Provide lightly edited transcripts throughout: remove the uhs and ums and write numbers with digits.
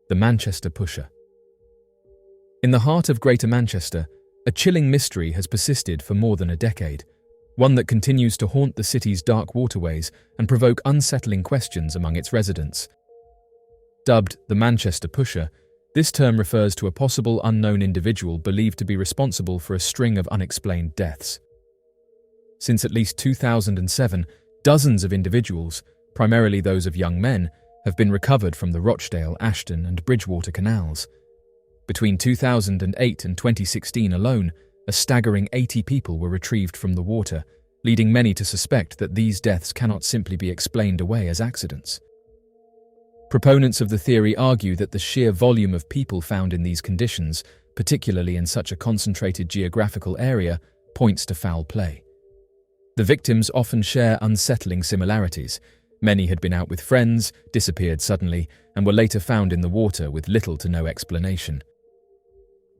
The Manchester Pusher. In the heart of Greater Manchester, a chilling mystery has persisted for more than a decade, one that continues to haunt the city's dark waterways and provoke unsettling questions among its residents. Dubbed the Manchester Pusher, this term refers to a possible unknown individual believed to be responsible for a string of unexplained deaths. Since at least 2007, dozens of individuals, primarily those of young men, have been recovered from the Rochdale, Ashton and Bridgewater canals. Between 2008 and 2016 alone, a staggering 80 people were retrieved from the water, leading many to suspect that these deaths cannot simply be explained away as accidents. Proponents of the theory argue that the sheer volume of people found in these conditions, particularly in such a concentrated geographical area, points to foul play. The victims often share unsettling similarities. Many had been out with friends, disappeared suddenly, and were later found in the water with little to no explanation.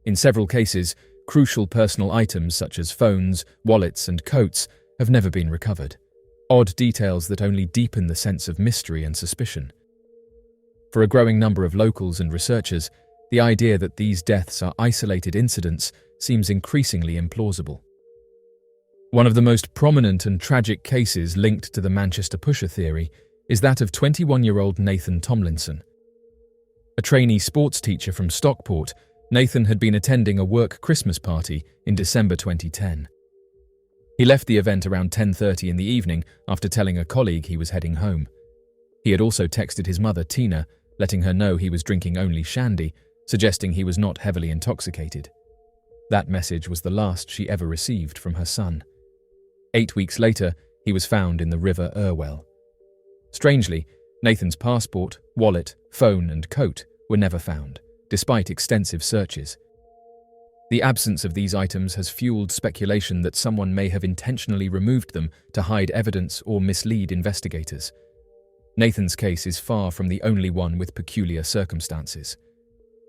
In several cases, crucial personal items such as phones, wallets, and coats have never been recovered. Odd details that only deepen the sense of mystery and suspicion. For a growing number of locals and researchers, the idea that these deaths are isolated incidents seems increasingly implausible. One of the most prominent and tragic cases linked to the Manchester Pusher theory is that of 21-year-old Nathan Tomlinson. A trainee sports teacher from Stockport, Nathan had been attending a work Christmas party in December 2010. He left the event around 10:30 in the evening after telling a colleague he was heading home. He had also texted his mother, Tina, letting her know he was drinking only shandy, suggesting he was not heavily intoxicated. That message was the last she ever received from her son. 8 weeks later, he was found in the River Irwell. Strangely, Nathan's passport, wallet, phone, and coat were never found, despite extensive searches. The absence of these items has fueled speculation that someone may have intentionally removed them to hide evidence or mislead investigators. Nathan's case is far from the only one with peculiar circumstances.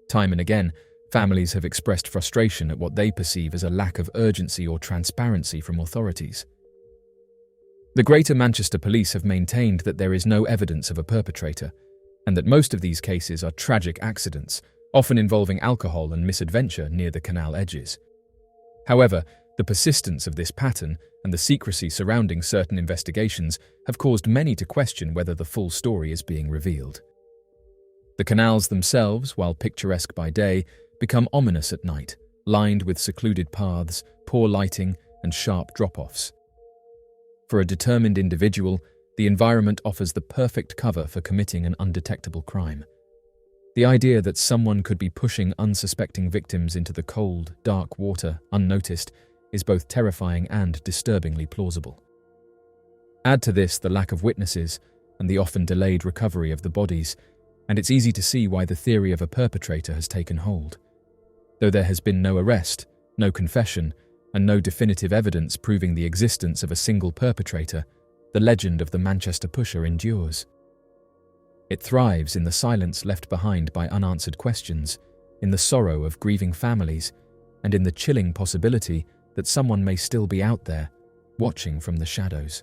Time and again, families have expressed frustration at what they perceive as a lack of urgency or transparency from authorities. The Greater Manchester Police have maintained that there is no evidence of a perpetrator, and that most of these cases are tragic accidents, often involving alcohol and misadventure near the canal edges. However, the persistence of this pattern and the secrecy surrounding certain investigations have caused many to question whether the full story is being revealed. The canals themselves, while picturesque by day, become ominous at night, lined with secluded paths, poor lighting, and sharp drop-offs. For a determined individual, the environment offers the perfect cover for committing an undetectable crime. The idea that someone could be pushing unsuspecting victims into the cold, dark water unnoticed is both terrifying and disturbingly plausible. Add to this the lack of witnesses and the often delayed recovery of the bodies, and it's easy to see why the theory of a perpetrator has taken hold. Though there has been no arrest, no confession, and no definitive evidence proving the existence of a single perpetrator, the legend of the Manchester Pusher endures. It thrives in the silence left behind by unanswered questions, in the sorrow of grieving families, and in the chilling possibility that someone may still be out there, watching from the shadows.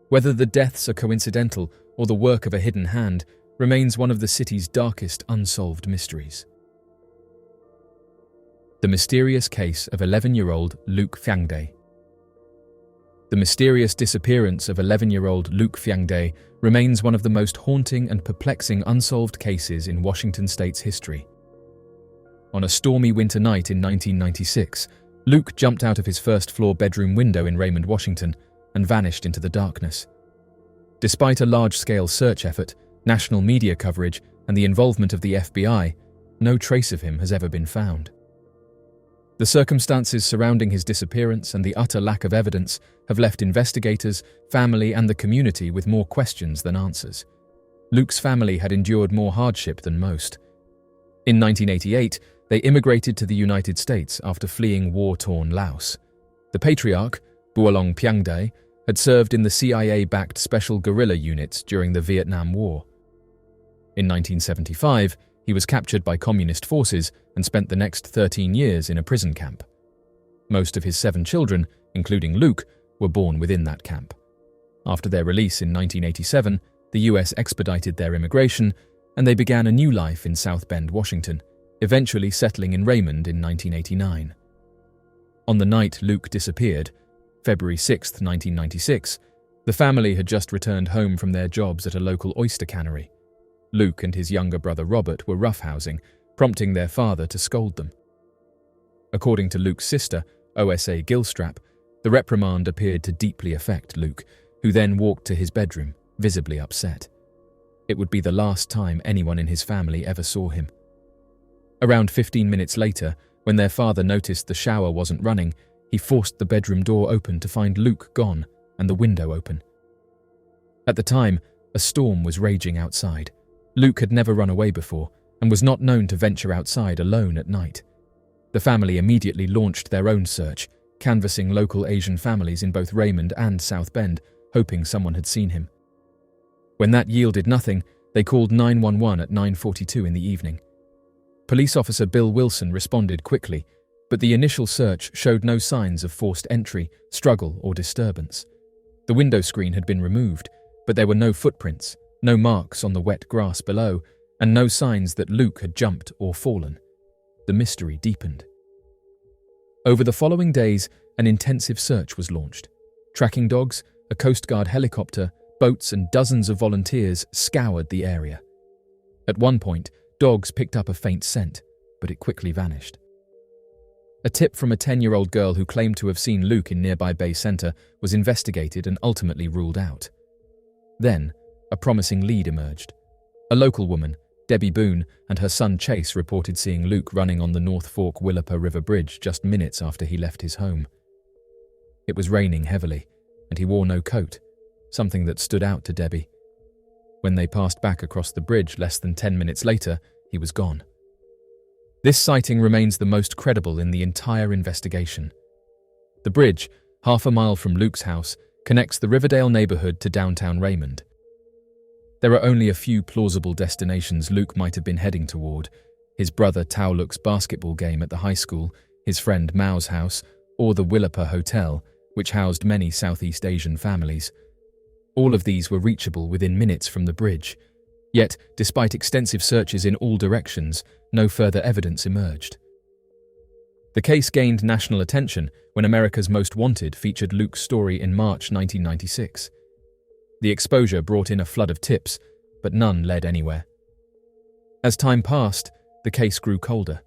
Whether the deaths are coincidental or the work of a hidden hand remains one of the city's darkest unsolved mysteries. The mysterious case of 11-year-old Luke Fiangde. The mysterious disappearance of 11-year-old Luke Fiangde remains one of the most haunting and perplexing unsolved cases in Washington state's history. On a stormy winter night in 1996, Luke jumped out of his first-floor bedroom window in Raymond, Washington, and vanished into the darkness. Despite a large-scale search effort, national media coverage, and the involvement of the FBI, no trace of him has ever been found. The circumstances surrounding his disappearance and the utter lack of evidence have left investigators, family, and the community with more questions than answers. Luke's family had endured more hardship than most. In 1988, they immigrated to the United States after fleeing war-torn Laos. The patriarch, Buolong Piangde, had served in the CIA-backed special guerrilla units during the Vietnam War. In 1975, he was captured by communist forces and spent the next 13 years in a prison camp. Most of his 7 children, including Luke, were born within that camp. After their release in 1987, the US expedited their immigration, and they began a new life in South Bend, Washington, eventually settling in Raymond in 1989. On the night Luke disappeared, February 6, 1996, the family had just returned home from their jobs at a local oyster cannery. Luke and his younger brother Robert were roughhousing, prompting their father to scold them. According to Luke's sister, OSA Gilstrap, the reprimand appeared to deeply affect Luke, who then walked to his bedroom, visibly upset. It would be the last time anyone in his family ever saw him. Around 15 minutes later, when their father noticed the shower wasn't running, he forced the bedroom door open to find Luke gone and the window open. At the time, a storm was raging outside. Luke had never run away before and was not known to venture outside alone at night. The family immediately launched their own search, canvassing local Asian families in both Raymond and South Bend, hoping someone had seen him. When that yielded nothing, they called 911 at 9:42 in the evening. Police officer Bill Wilson responded quickly, but the initial search showed no signs of forced entry, struggle, or disturbance. The window screen had been removed, but there were no footprints, no marks on the wet grass below, and no signs that Luke had jumped or fallen. The mystery deepened. Over the following days, an intensive search was launched. Tracking dogs, a Coast Guard helicopter, boats and dozens of volunteers scoured the area. At one point, dogs picked up a faint scent, but it quickly vanished. A tip from a 10-year-old girl who claimed to have seen Luke in nearby Bay Center was investigated and ultimately ruled out. Then, a promising lead emerged. A local woman, Debbie Boone, and her son Chase reported seeing Luke running on the North Fork Willapa River Bridge just minutes after he left his home. It was raining heavily, and he wore no coat, something that stood out to Debbie. When they passed back across the bridge less than 10 minutes later, he was gone. This sighting remains the most credible in the entire investigation. The bridge, half a mile from Luke's house, connects the Riverdale neighborhood to downtown Raymond. There are only a few plausible destinations Luke might have been heading toward: his brother Tao Luke's basketball game at the high school, his friend Mao's house, or the Willapa Hotel, which housed many Southeast Asian families. All of these were reachable within minutes from the bridge. Yet, despite extensive searches in all directions, no further evidence emerged. The case gained national attention when America's Most Wanted featured Luke's story in March 1996. The exposure brought in a flood of tips, but none led anywhere. As time passed, the case grew colder.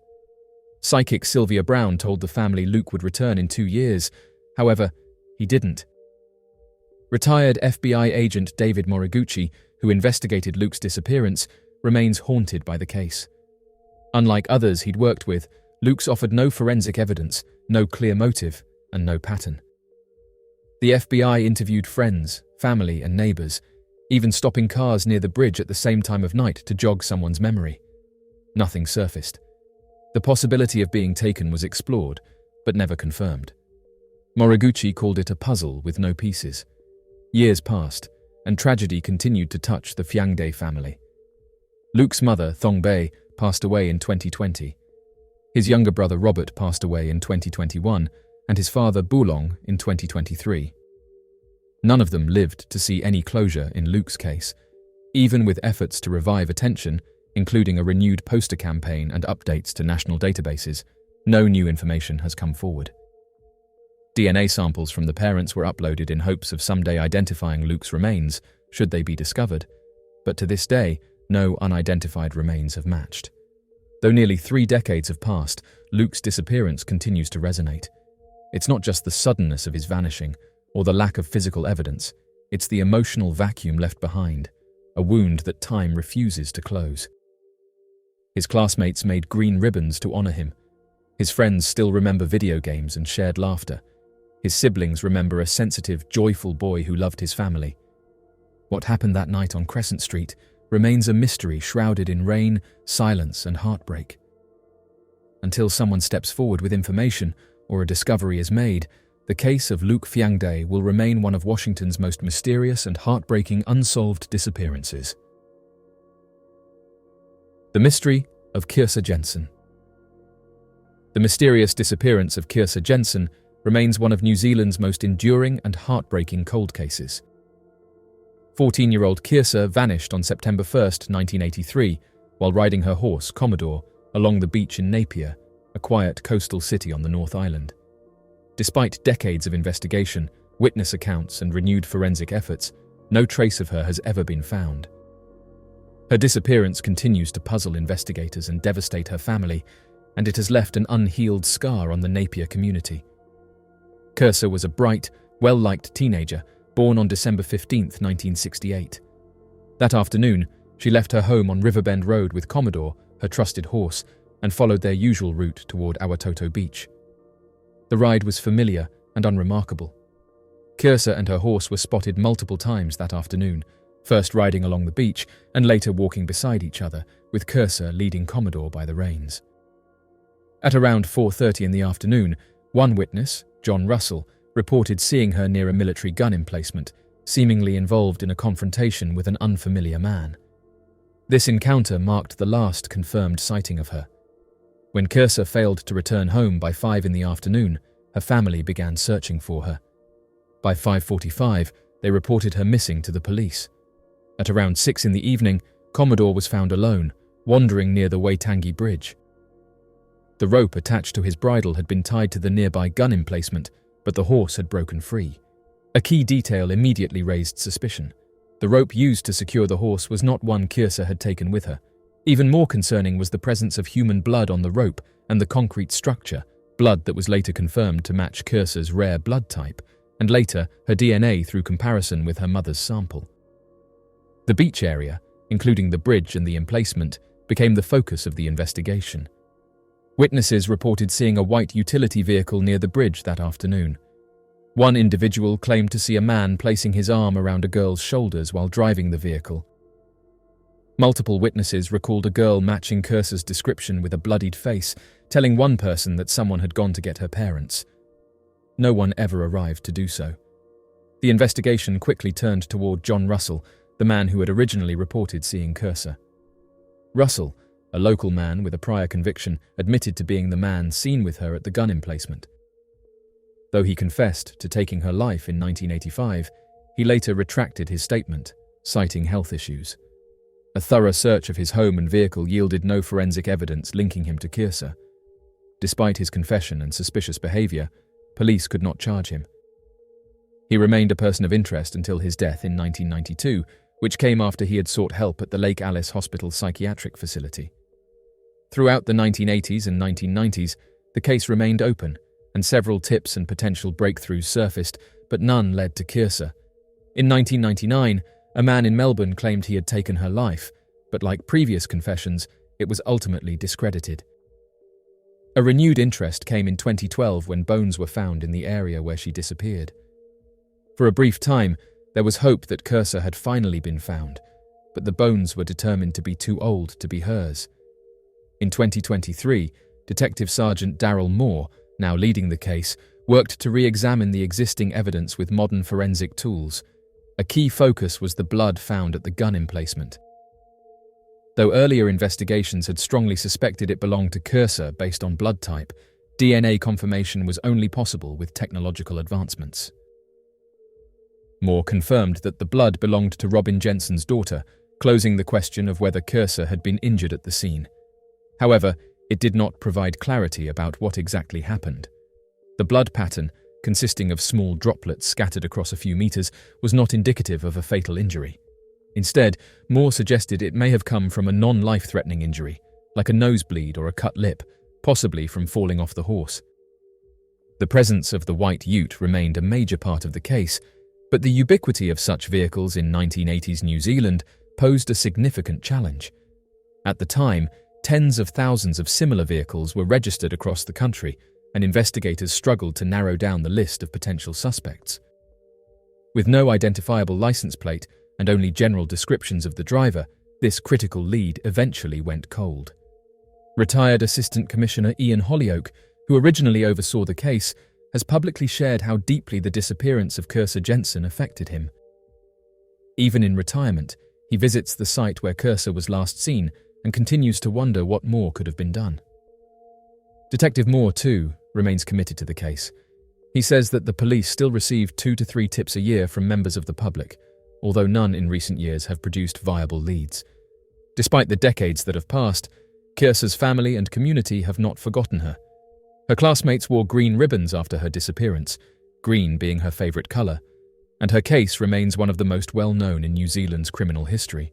Psychic Sylvia Brown told the family Luke would return in 2 years. However, he didn't. Retired FBI agent David Moriguchi, who investigated Luke's disappearance, remains haunted by the case. Unlike others he'd worked with, Luke's offered no forensic evidence, no clear motive, and no pattern. The FBI interviewed friends, family, and neighbors, even stopping cars near the bridge at the same time of night to jog someone's memory. Nothing surfaced. The possibility of being taken was explored, but never confirmed. Moriguchi called it a puzzle with no pieces. Years passed, and tragedy continued to touch the Fyangde family. Luke's mother, Thong Bei, passed away in 2020. His younger brother Robert passed away in 2021, and his father Bulong in 2023. None of them lived to see any closure in Luke's case. Even with efforts to revive attention, including a renewed poster campaign and updates to national databases, no new information has come forward. DNA samples from the parents were uploaded in hopes of someday identifying Luke's remains, should they be discovered, but to this day, no unidentified remains have matched. Though nearly 3 decades have passed, Luke's disappearance continues to resonate. It's not just the suddenness of his vanishing, or the lack of physical evidence, it's the emotional vacuum left behind, a wound that time refuses to close. His classmates made green ribbons to honor him. His friends still remember video games and shared laughter. His siblings remember a sensitive, joyful boy who loved his family. What happened that night on Crescent Street remains a mystery shrouded in rain, silence, and heartbreak. Until someone steps forward with information or a discovery is made, the case of Luke Fyangde will remain one of Washington's most mysterious and heartbreaking unsolved disappearances. The mystery of Kirsa Jensen. The mysterious disappearance of Kirsa Jensen remains one of New Zealand's most enduring and heartbreaking cold cases. 14-year-old Kirsa vanished on September 1st, 1983, while riding her horse, Commodore, along the beach in Napier, a quiet coastal city on the North Island. Despite decades of investigation, witness accounts, and renewed forensic efforts, no trace of her has ever been found. Her disappearance continues to puzzle investigators and devastate her family, and it has left an unhealed scar on the Napier community. Kirsa was a bright, well-liked teenager, born on December 15, 1968. That afternoon, she left her home on Riverbend Road with Commodore, her trusted horse, and followed their usual route toward Awatoto Beach. The ride was familiar and unremarkable. Kirsa and her horse were spotted multiple times that afternoon, first riding along the beach and later walking beside each other, with Kirsa leading Commodore by the reins. At around 4:30 in the afternoon, one witness, John Russell, reported seeing her near a military gun emplacement, seemingly involved in a confrontation with an unfamiliar man. This encounter marked the last confirmed sighting of her. When Kirsa failed to return home by 5 in the afternoon, her family began searching for her. By 5:45, they reported her missing to the police. At around 6 in the evening, Commodore was found alone, wandering near the Waitangi Bridge. The rope attached to his bridle had been tied to the nearby gun emplacement, but the horse had broken free. A key detail immediately raised suspicion. The rope used to secure the horse was not one Kirsa had taken with her. Even more concerning was the presence of human blood on the rope and the concrete structure, blood that was later confirmed to match Kirsa's rare blood type, and later her DNA through comparison with her mother's sample. The beach area, including the bridge and the emplacement, became the focus of the investigation. Witnesses reported seeing a white utility vehicle near the bridge that afternoon. One individual claimed to see a man placing his arm around a girl's shoulders while driving the vehicle. Multiple witnesses recalled a girl matching Kirsa's description with a bloodied face, telling one person that someone had gone to get her parents. No one ever arrived to do so. The investigation quickly turned toward John Russell, the man who had originally reported seeing Kirsa. Russell, a local man with a prior conviction, admitted to being the man seen with her at the gun emplacement. Though he confessed to taking her life in 1985, he later retracted his statement, citing health issues. A thorough search of his home and vehicle yielded no forensic evidence linking him to Kirsa. Despite his confession and suspicious behavior, police could not charge him. He remained a person of interest until his death in 1992, which came after he had sought help at the Lake Alice Hospital psychiatric facility. Throughout the 1980s and 1990s, the case remained open, and several tips and potential breakthroughs surfaced, but none led to Kirsa. In 1999, a man in Melbourne claimed he had taken her life, but like previous confessions, it was ultimately discredited. A renewed interest came in 2012 when bones were found in the area where she disappeared. For a brief time, there was hope that Kirsa had finally been found, but the bones were determined to be too old to be hers. In 2023, Detective Sergeant Daryl Moore, now leading the case, worked to re-examine the existing evidence with modern forensic tools. A key focus was the blood found at the gun emplacement. Though earlier investigations had strongly suspected it belonged to Kirsa based on blood type, DNA confirmation was only possible with technological advancements. Moore confirmed that the blood belonged to Robin Jensen's daughter, closing the question of whether Kirsa had been injured at the scene. However, it did not provide clarity about what exactly happened. The blood pattern, consisting of small droplets scattered across a few meters, was not indicative of a fatal injury. Instead, Moore suggested it may have come from a non-life-threatening injury, like a nosebleed or a cut lip, possibly from falling off the horse. The presence of the white ute remained a major part of the case, but the ubiquity of such vehicles in 1980s New Zealand posed a significant challenge. At the time, tens of thousands of similar vehicles were registered across the country, and investigators struggled to narrow down the list of potential suspects. With no identifiable license plate and only general descriptions of the driver, this critical lead eventually went cold. Retired Assistant Commissioner Ian Hollyoake, who originally oversaw the case, has publicly shared how deeply the disappearance of Kirsa Jensen affected him. Even in retirement, he visits the site where Kirsa was last seen and continues to wonder what more could have been done. Detective Moore, too, remains committed to the case. He says that the police still receive 2 to 3 tips a year from members of the public, although none in recent years have produced viable leads. Despite the decades that have passed, Kyrsa's family and community have not forgotten her. Her classmates wore green ribbons after her disappearance, green being her favourite colour, and her case remains one of the most well-known in New Zealand's criminal history.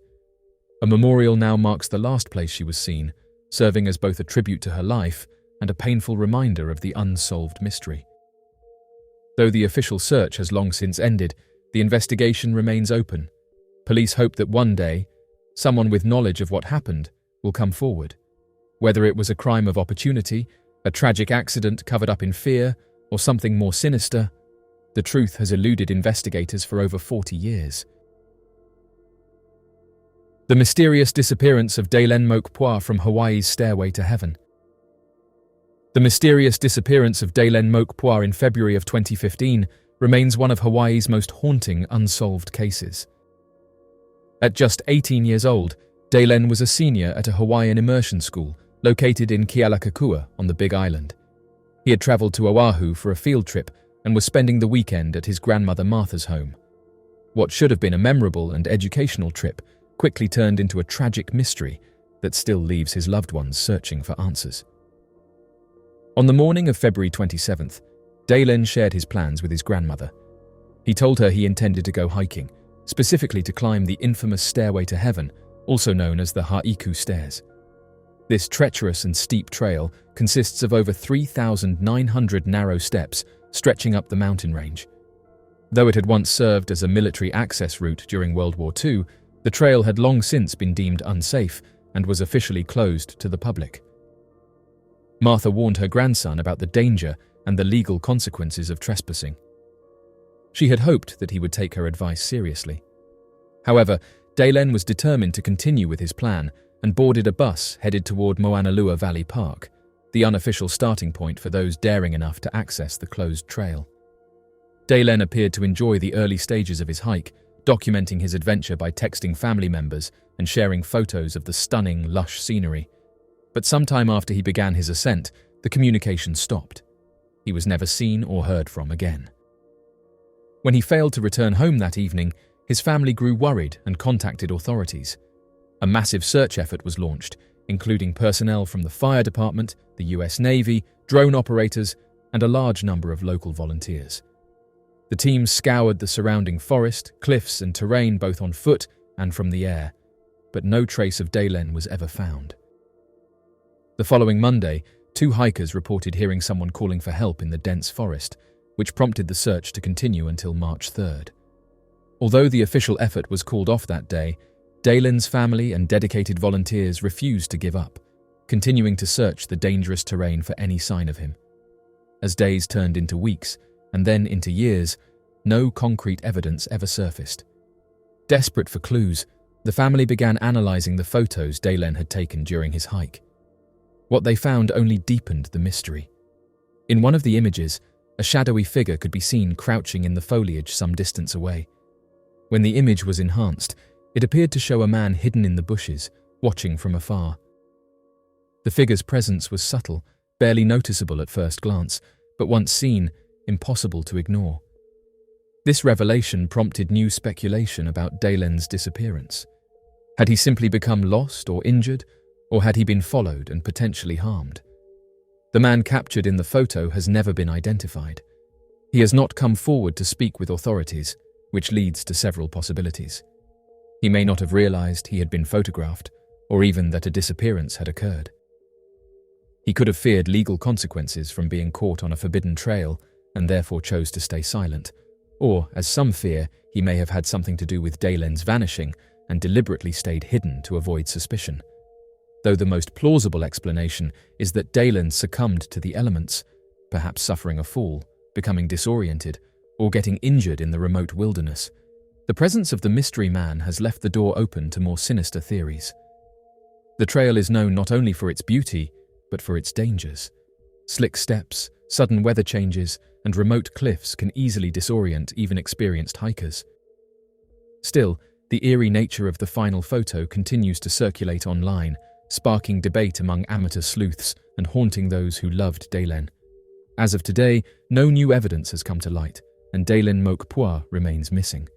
A memorial now marks the last place she was seen, serving as both a tribute to her life and a painful reminder of the unsolved mystery. Though the official search has long since ended, the investigation remains open. Police hope that one day, someone with knowledge of what happened will come forward. Whether it was a crime of opportunity, a tragic accident covered up in fear, or something more sinister, the truth has eluded investigators for over 40 years. The mysterious disappearance of Dalen Mokpua from Hawaii's Stairway to Heaven. The mysterious disappearance of Dalen Mokpua in February of 2015 remains one of Hawaii's most haunting unsolved cases. At just 18 years old, Dalen was a senior at a Hawaiian immersion school located in Kealakekua on the Big Island. He had travelled to Oahu for a field trip and was spending the weekend at his grandmother Martha's home. What should have been a memorable and educational trip quickly turned into a tragic mystery that still leaves his loved ones searching for answers. On the morning of February 27th, Dalen shared his plans with his grandmother. He told her he intended to go hiking, specifically to climb the infamous Stairway to Heaven, also known as the Ha'iku Stairs. This treacherous and steep trail consists of over 3,900 narrow steps stretching up the mountain range. Though it had once served as a military access route during World War II, the trail had long since been deemed unsafe and was officially closed to the public. Martha warned her grandson about the danger and the legal consequences of trespassing. She had hoped that he would take her advice seriously. However, Dalen was determined to continue with his plan and boarded a bus headed toward Moanalua Valley Park, the unofficial starting point for those daring enough to access the closed trail. Dalen appeared to enjoy the early stages of his hike, documenting his adventure by texting family members and sharing photos of the stunning, lush scenery. But sometime after he began his ascent, the communication stopped. He was never seen or heard from again. When he failed to return home that evening, his family grew worried and contacted authorities. A massive search effort was launched, including personnel from the fire department, the US Navy, drone operators, and a large number of local volunteers. The team scoured the surrounding forest, cliffs, and terrain both on foot and from the air, but no trace of Dalen was ever found. The following Monday, 2 hikers reported hearing someone calling for help in the dense forest, which prompted the search to continue until March 3rd. Although the official effort was called off that day, Dalen's family and dedicated volunteers refused to give up, continuing to search the dangerous terrain for any sign of him. As days turned into weeks, and then into years, no concrete evidence ever surfaced. Desperate for clues, the family began analysing the photos Dalen had taken during his hike. What they found only deepened the mystery. In one of the images, a shadowy figure could be seen crouching in the foliage some distance away. When the image was enhanced, it appeared to show a man hidden in the bushes, watching from afar. The figure's presence was subtle, barely noticeable at first glance, but once seen, impossible to ignore. This revelation prompted new speculation about Dalen's disappearance. Had he simply become lost or injured, or had he been followed and potentially harmed? The man captured in the photo has never been identified. He has not come forward to speak with authorities, which leads to several possibilities. He may not have realized he had been photographed, or even that a disappearance had occurred. He could have feared legal consequences from being caught on a forbidden trail and therefore chose to stay silent, or, as some fear, he may have had something to do with Dalen's vanishing and deliberately stayed hidden to avoid suspicion. Though the most plausible explanation is that Dalen succumbed to the elements, perhaps suffering a fall, becoming disoriented, or getting injured in the remote wilderness. The presence of the mystery man has left the door open to more sinister theories. The trail is known not only for its beauty, but for its dangers. Slick steps, sudden weather changes, and remote cliffs can easily disorient even experienced hikers. Still, the eerie nature of the final photo continues to circulate online, sparking debate among amateur sleuths and haunting those who loved Dalen. As of today, no new evidence has come to light, and Dalen Mokpua remains missing.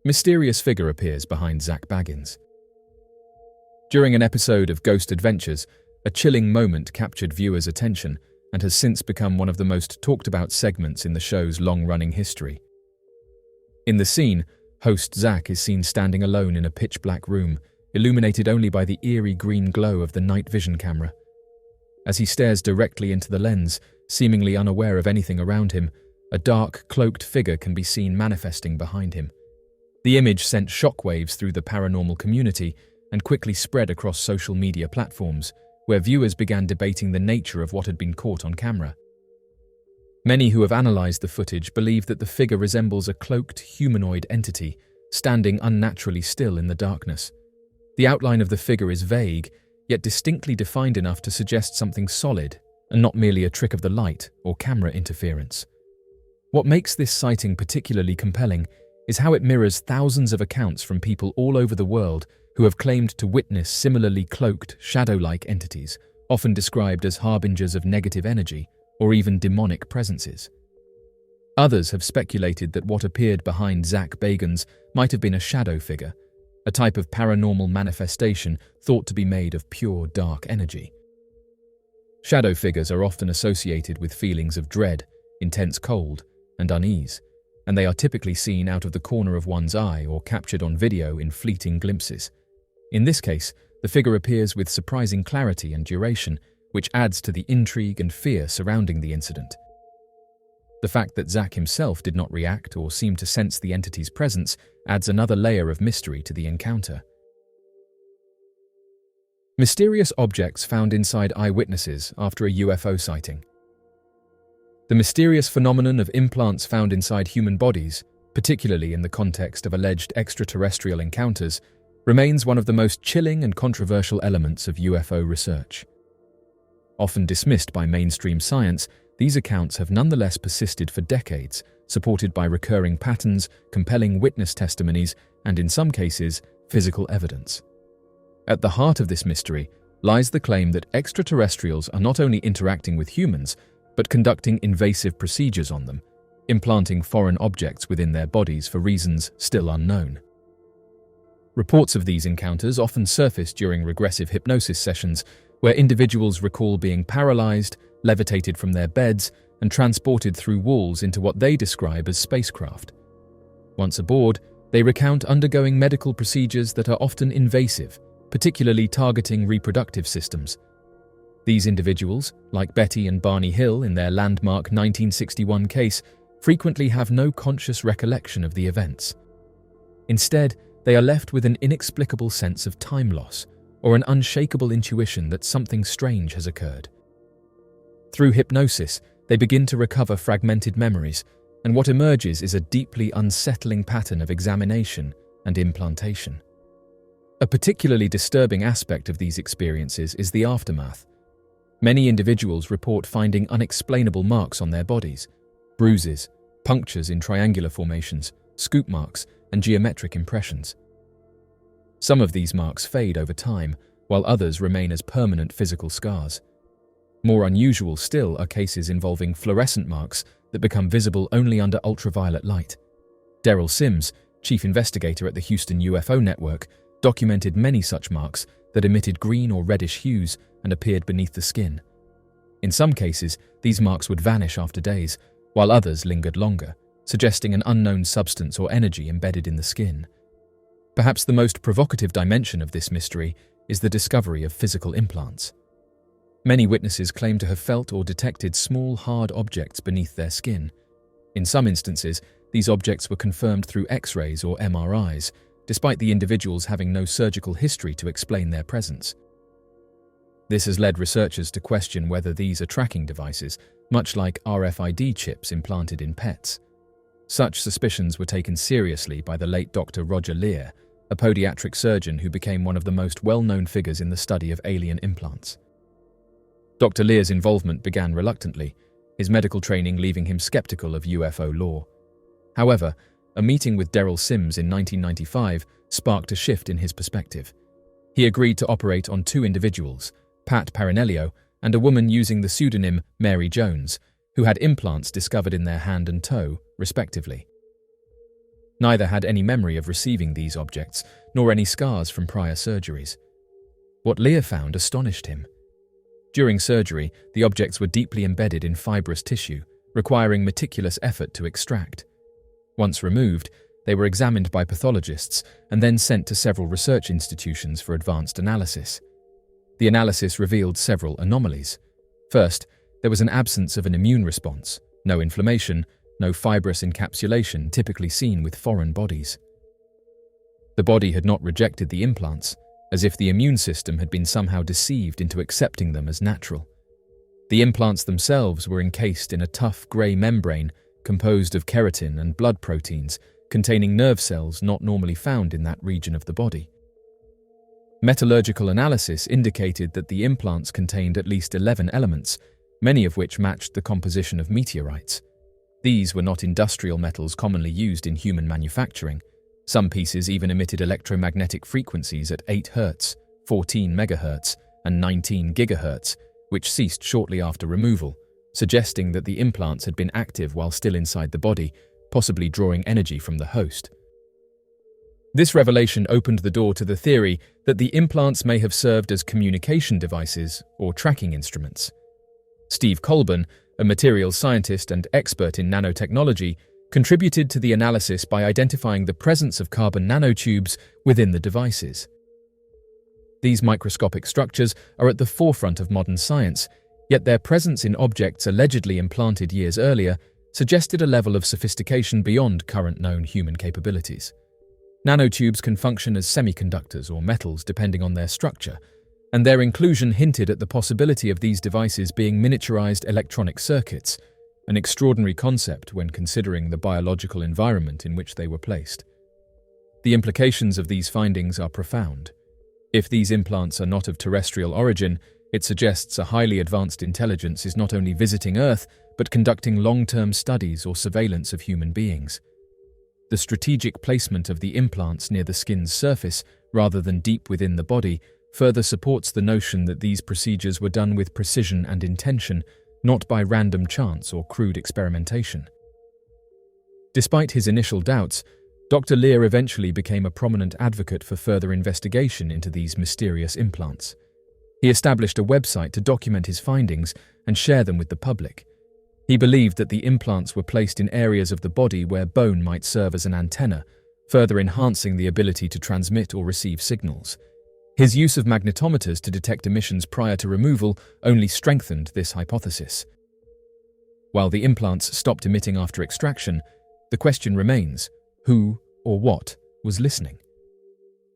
Mysterious figure appears behind Zach Baggins. During an episode of Ghost Adventures, a chilling moment captured viewers' attention and has since become one of the most talked-about segments in the show's long-running history. In the scene, host Zach is seen standing alone in a pitch-black room, illuminated only by the eerie green glow of the night vision camera. As he stares directly into the lens, seemingly unaware of anything around him, a dark, cloaked figure can be seen manifesting behind him. The image sent shockwaves through the paranormal community and quickly spread across social media platforms, where viewers began debating the nature of what had been caught on camera. Many who have analyzed the footage believe that the figure resembles a cloaked humanoid entity, standing unnaturally still in the darkness. The outline of the figure is vague, yet distinctly defined enough to suggest something solid, and not merely a trick of the light or camera interference. What makes this sighting particularly compelling is how it mirrors thousands of accounts from people all over the world who have claimed to witness similarly cloaked, shadow-like entities, often described as harbingers of negative energy or even demonic presences. Others have speculated that what appeared behind Zach Baggins might have been a shadow figure, a type of paranormal manifestation thought to be made of pure dark energy. Shadow figures are often associated with feelings of dread, intense cold, and unease, and they are typically seen out of the corner of one's eye or captured on video in fleeting glimpses. In this case, the figure appears with surprising clarity and duration, which adds to the intrigue and fear surrounding the incident. The fact that Zach himself did not react or seem to sense the entity's presence adds another layer of mystery to the encounter. Mysterious objects found inside eyewitnesses after a UFO sighting. The mysterious phenomenon of implants found inside human bodies, particularly in the context of alleged extraterrestrial encounters, remains one of the most chilling and controversial elements of UFO research. Often dismissed by mainstream science, these accounts have nonetheless persisted for decades, supported by recurring patterns, compelling witness testimonies, and in some cases, physical evidence. At the heart of this mystery lies the claim that extraterrestrials are not only interacting with humans, but conducting invasive procedures on them, implanting foreign objects within their bodies for reasons still unknown. Reports of these encounters often surface during regressive hypnosis sessions, where individuals recall being paralyzed, levitated from their beds, and transported through walls into what they describe as spacecraft. Once aboard, they recount undergoing medical procedures that are often invasive, particularly targeting reproductive systems. These individuals, like Betty and Barney Hill in their landmark 1961 case, frequently have no conscious recollection of the events. Instead, they are left with an inexplicable sense of time loss or an unshakable intuition that something strange has occurred. Through hypnosis, they begin to recover fragmented memories, and what emerges is a deeply unsettling pattern of examination and implantation. A particularly disturbing aspect of these experiences is the aftermath. Many individuals report finding unexplainable marks on their bodies, bruises, punctures in triangular formations, scoop marks, and geometric impressions. Some of these marks fade over time, while others remain as permanent physical scars. More unusual still are cases involving fluorescent marks that become visible only under ultraviolet light. Daryl Sims, chief investigator at the Houston UFO Network, documented many such marks that emitted green or reddish hues and appeared beneath the skin. In some cases, these marks would vanish after days, while others lingered longer, suggesting an unknown substance or energy embedded in the skin. Perhaps the most provocative dimension of this mystery is the discovery of physical implants. Many witnesses claim to have felt or detected small, hard objects beneath their skin. In some instances, these objects were confirmed through X-rays or MRIs, despite the individuals having no surgical history to explain their presence. This has led researchers to question whether these are tracking devices, much like RFID chips implanted in pets. Such suspicions were taken seriously by the late Dr. Roger Leir, a podiatric surgeon who became one of the most well-known figures in the study of alien implants. Dr. Leir's involvement began reluctantly, his medical training leaving him skeptical of UFO lore. However, a meeting with Daryl Sims in 1995 sparked a shift in his perspective. He agreed to operate on two individuals, Pat Parinello and a woman using the pseudonym Mary Jones, who had implants discovered in their hand and toe, respectively. Neither had any memory of receiving these objects, nor any scars from prior surgeries. What Lear found astonished him. During surgery, the objects were deeply embedded in fibrous tissue, requiring meticulous effort to extract. Once removed, they were examined by pathologists and then sent to several research institutions for advanced analysis. The analysis revealed several anomalies. First, there was an absence of an immune response, no inflammation, no fibrous encapsulation typically seen with foreign bodies. The body had not rejected the implants, as if the immune system had been somehow deceived into accepting them as natural. The implants themselves were encased in a tough grey membrane composed of keratin and blood proteins containing nerve cells not normally found in that region of the body. Metallurgical analysis indicated that the implants contained at least 11 elements, many of which matched the composition of meteorites. These were not industrial metals commonly used in human manufacturing. Some pieces even emitted electromagnetic frequencies at 8 Hz, 14 MHz, and 19 GHz, which ceased shortly after removal, suggesting that the implants had been active while still inside the body, possibly drawing energy from the host. This revelation opened the door to the theory that the implants may have served as communication devices or tracking instruments. Steve Colburn, a materials scientist and expert in nanotechnology, contributed to the analysis by identifying the presence of carbon nanotubes within the devices. These microscopic structures are at the forefront of modern science, yet their presence in objects allegedly implanted years earlier suggested a level of sophistication beyond current known human capabilities. Nanotubes can function as semiconductors or metals depending on their structure, and their inclusion hinted at the possibility of these devices being miniaturized electronic circuits, an extraordinary concept when considering the biological environment in which they were placed. The implications of these findings are profound. If these implants are not of terrestrial origin, it suggests a highly advanced intelligence is not only visiting Earth, but conducting long-term studies or surveillance of human beings. The strategic placement of the implants near the skin's surface, rather than deep within the body, further supports the notion that these procedures were done with precision and intention, not by random chance or crude experimentation. Despite his initial doubts, Dr. Lear eventually became a prominent advocate for further investigation into these mysterious implants. He established a website to document his findings and share them with the public. He believed that the implants were placed in areas of the body where bone might serve as an antenna, further enhancing the ability to transmit or receive signals. His use of magnetometers to detect emissions prior to removal only strengthened this hypothesis. While the implants stopped emitting after extraction, the question remains, who or what was listening?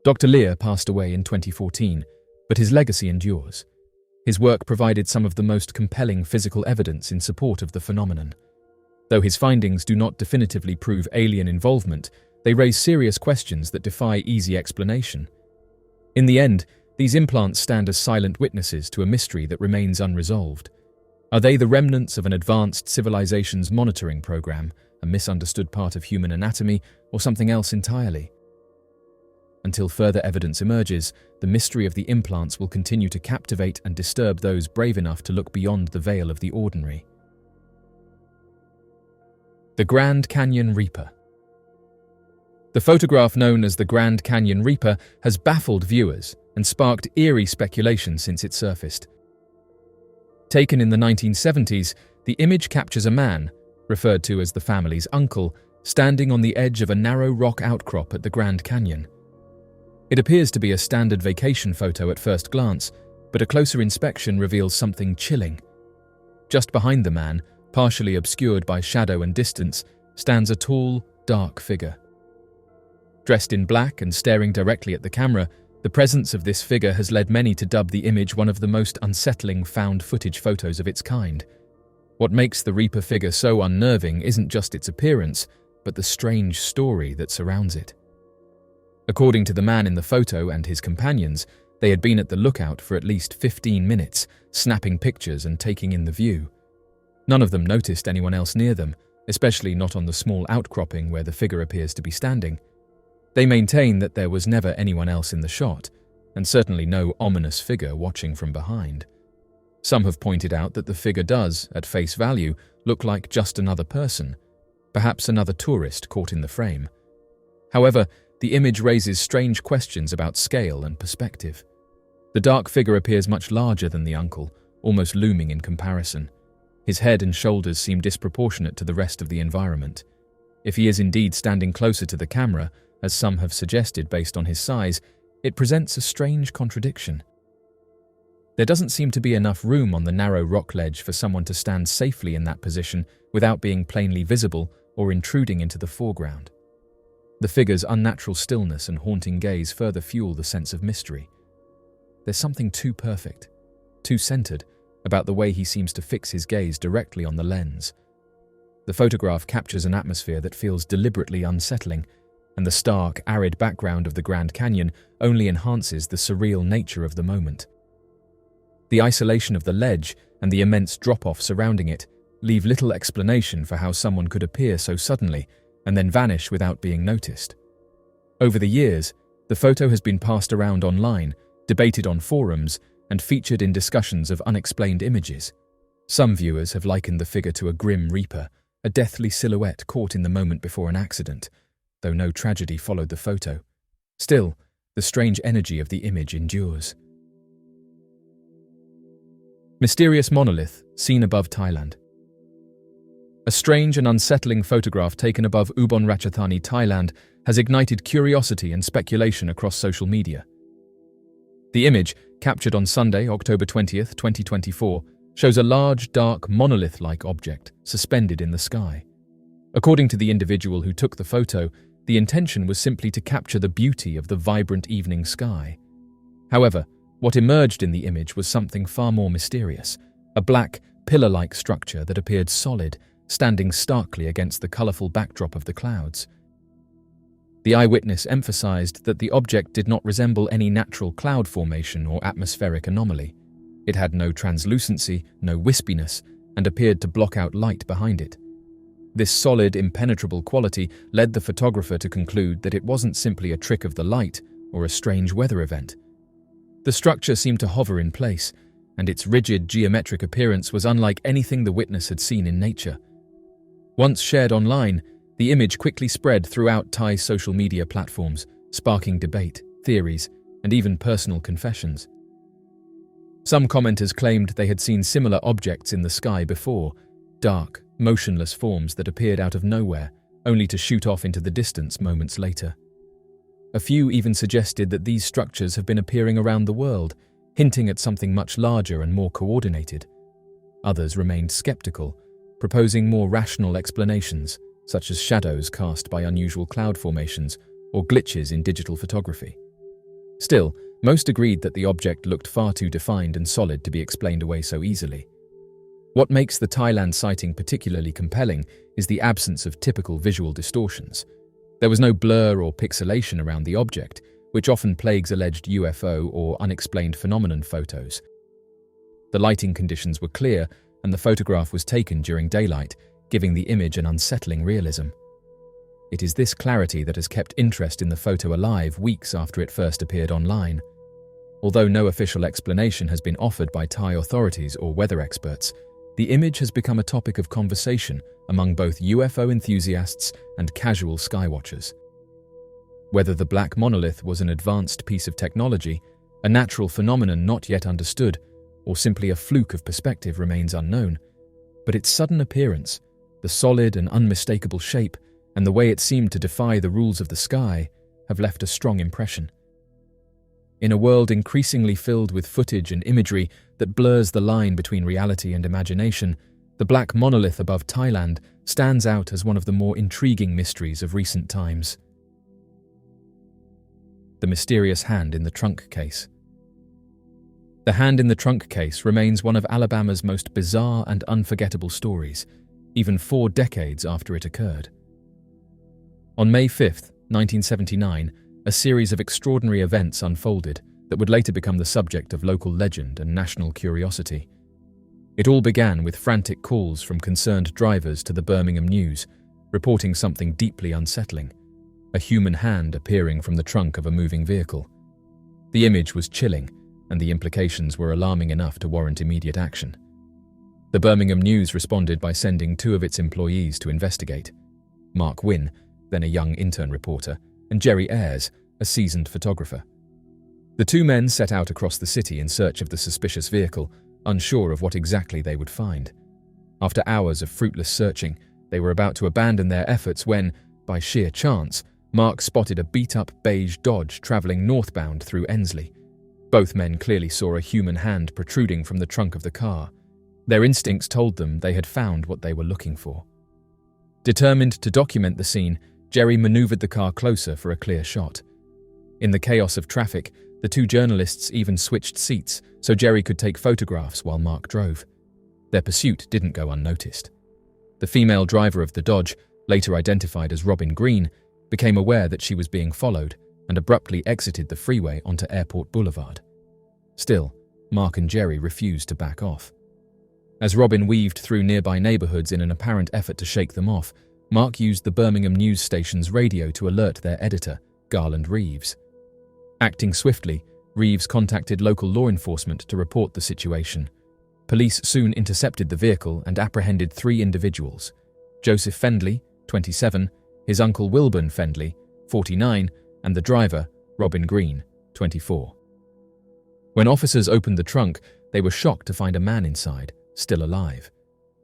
Dr. Lear passed away in 2014, but his legacy endures. His work provided some of the most compelling physical evidence in support of the phenomenon. Though his findings do not definitively prove alien involvement, they raise serious questions that defy easy explanation. In the end, these implants stand as silent witnesses to a mystery that remains unresolved. Are they the remnants of an advanced civilization's monitoring program, a misunderstood part of human anatomy, or something else entirely? Until further evidence emerges, the mystery of the implants will continue to captivate and disturb those brave enough to look beyond the veil of the ordinary. The Grand Canyon Reaper. The photograph known as the Grand Canyon Reaper has baffled viewers and sparked eerie speculation since it surfaced. Taken in the 1970s, the image captures a man, referred to as the family's uncle, standing on the edge of a narrow rock outcrop at the Grand Canyon. It appears to be a standard vacation photo at first glance, but a closer inspection reveals something chilling. Just behind the man, partially obscured by shadow and distance, stands a tall, dark figure. Dressed in black and staring directly at the camera, the presence of this figure has led many to dub the image one of the most unsettling found footage photos of its kind. What makes the Reaper figure so unnerving isn't just its appearance, but the strange story that surrounds it. According to the man in the photo and his companions, they had been at the lookout for at least 15 minutes, snapping pictures and taking in the view. None of them noticed anyone else near them, especially not on the small outcropping where the figure appears to be standing. They maintain that there was never anyone else in the shot, and certainly no ominous figure watching from behind. Some have pointed out that the figure does, at face value, look like just another person, perhaps another tourist caught in the frame. However, the image raises strange questions about scale and perspective. The dark figure appears much larger than the uncle, almost looming in comparison. His head and shoulders seem disproportionate to the rest of the environment. If he is indeed standing closer to the camera, as some have suggested based on his size, it presents a strange contradiction. There doesn't seem to be enough room on the narrow rock ledge for someone to stand safely in that position without being plainly visible or intruding into the foreground. The figure's unnatural stillness and haunting gaze further fuel the sense of mystery. There's something too perfect, too centered, about the way he seems to fix his gaze directly on the lens. The photograph captures an atmosphere that feels deliberately unsettling, and the stark, arid background of the Grand Canyon only enhances the surreal nature of the moment. The isolation of the ledge and the immense drop-off surrounding it leave little explanation for how someone could appear so suddenly and then vanish without being noticed. Over the years, the photo has been passed around online, debated on forums, and featured in discussions of unexplained images. Some viewers have likened the figure to a grim reaper, a deathly silhouette caught in the moment before an accident, though no tragedy followed the photo. Still, the strange energy of the image endures. Mysterious monolith seen above Thailand. A strange and unsettling photograph taken above Ubon Ratchathani, Thailand, has ignited curiosity and speculation across social media. The image, captured on Sunday, October 20th, 2024, shows a large, dark, monolith-like object suspended in the sky. According to the individual who took the photo, the intention was simply to capture the beauty of the vibrant evening sky. However, what emerged in the image was something far more mysterious, a black, pillar-like structure that appeared solid, standing starkly against the colorful backdrop of the clouds. The eyewitness emphasized that the object did not resemble any natural cloud formation or atmospheric anomaly. It had no translucency, no wispiness, and appeared to block out light behind it. This solid, impenetrable quality led the photographer to conclude that it wasn't simply a trick of the light or a strange weather event. The structure seemed to hover in place, and its rigid, geometric appearance was unlike anything the witness had seen in nature. Once shared online, the image quickly spread throughout Thai social media platforms, sparking debate, theories, and even personal confessions. Some commenters claimed they had seen similar objects in the sky before, dark, motionless forms that appeared out of nowhere, only to shoot off into the distance moments later. A few even suggested that these structures have been appearing around the world, hinting at something much larger and more coordinated. Others remained skeptical, proposing more rational explanations, such as shadows cast by unusual cloud formations or glitches in digital photography. Still, most agreed that the object looked far too defined and solid to be explained away so easily. What makes the Thailand sighting particularly compelling is the absence of typical visual distortions. There was no blur or pixelation around the object, which often plagues alleged UFO or unexplained phenomenon photos. The lighting conditions were clear, and the photograph was taken during daylight, giving the image an unsettling realism. It is this clarity that has kept interest in the photo alive weeks after it first appeared online. Although no official explanation has been offered by Thai authorities or weather experts, the image has become a topic of conversation among both UFO enthusiasts and casual skywatchers. Whether the black monolith was an advanced piece of technology, a natural phenomenon not yet understood, or simply a fluke of perspective remains unknown, but its sudden appearance, the solid and unmistakable shape, and the way it seemed to defy the rules of the sky have left a strong impression. In a world increasingly filled with footage and imagery that blurs the line between reality and imagination, the black monolith above Thailand stands out as one of the more intriguing mysteries of recent times. The mysterious hand in the trunk case. The hand in the trunk case remains one of Alabama's most bizarre and unforgettable stories, even 4 decades after it occurred. On May 5, 1979, a series of extraordinary events unfolded that would later become the subject of local legend and national curiosity. It all began with frantic calls from concerned drivers to the Birmingham News, reporting something deeply unsettling: a human hand appearing from the trunk of a moving vehicle. The image was chilling, and the implications were alarming enough to warrant immediate action. The Birmingham News responded by sending 2 of its employees to investigate. Mark Wynne, then a young intern reporter, and Jerry Ayres, a seasoned photographer. The two men set out across the city in search of the suspicious vehicle, unsure of what exactly they would find. After hours of fruitless searching, they were about to abandon their efforts when, by sheer chance, Mark spotted a beat-up beige Dodge traveling northbound through Ensley. Both men clearly saw a human hand protruding from the trunk of the car. Their instincts told them they had found what they were looking for. Determined to document the scene, Jerry maneuvered the car closer for a clear shot. In the chaos of traffic, the two journalists even switched seats so Jerry could take photographs while Mark drove. Their pursuit didn't go unnoticed. The female driver of the Dodge, later identified as Robin Green, became aware that she was being followed and abruptly exited the freeway onto Airport Boulevard. Still, Mark and Jerry refused to back off. As Robin weaved through nearby neighborhoods in an apparent effort to shake them off, Mark used the Birmingham news station's radio to alert their editor, Garland Reeves. Acting swiftly, Reeves contacted local law enforcement to report the situation. Police soon intercepted the vehicle and apprehended 3 individuals: Joseph Fendley, 27, his uncle Wilburn Fendley, 49, and the driver, Robin Green, 24. When officers opened the trunk, they were shocked to find a man inside, still alive.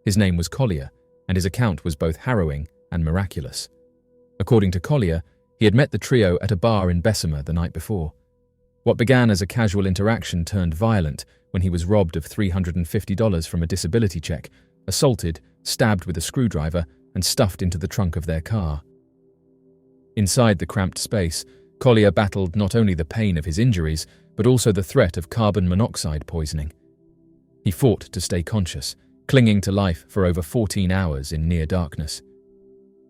His name was Collier, and his account was both harrowing and miraculous. According to Collier, he had met the trio at a bar in Bessemer the night before. What began as a casual interaction turned violent when he was robbed of $350 from a disability check, assaulted, stabbed with a screwdriver, and stuffed into the trunk of their car. Inside the cramped space, Collier battled not only the pain of his injuries, but also the threat of carbon monoxide poisoning. He fought to stay conscious, clinging to life for over 14 hours in near darkness.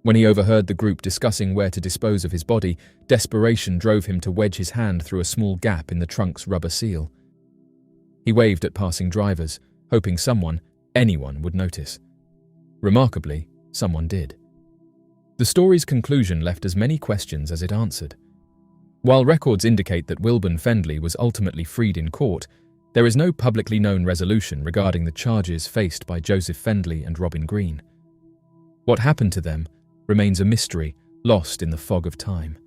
When he overheard the group discussing where to dispose of his body, desperation drove him to wedge his hand through a small gap in the trunk's rubber seal. He waved at passing drivers, hoping anyone would notice. Remarkably, someone did. The story's conclusion left as many questions as it answered. While records indicate that Wilburn Fendley was ultimately freed in court, there is no publicly known resolution regarding the charges faced by Joseph Fendley and Robin Green. What happened to them remains a mystery lost in the fog of time.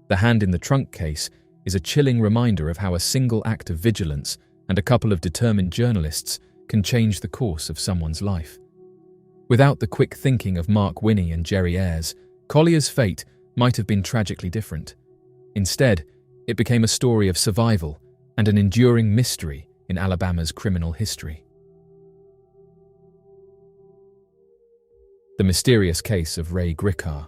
The hand in the trunk case is a chilling reminder of how a single act of vigilance and a couple of determined journalists can change the course of someone's life. Without the quick thinking of Mark Winnie and Jerry Ayres, Collier's fate might have been tragically different. Instead, it became a story of survival and an enduring mystery in Alabama's criminal history. The mysterious case of Ray Gricar.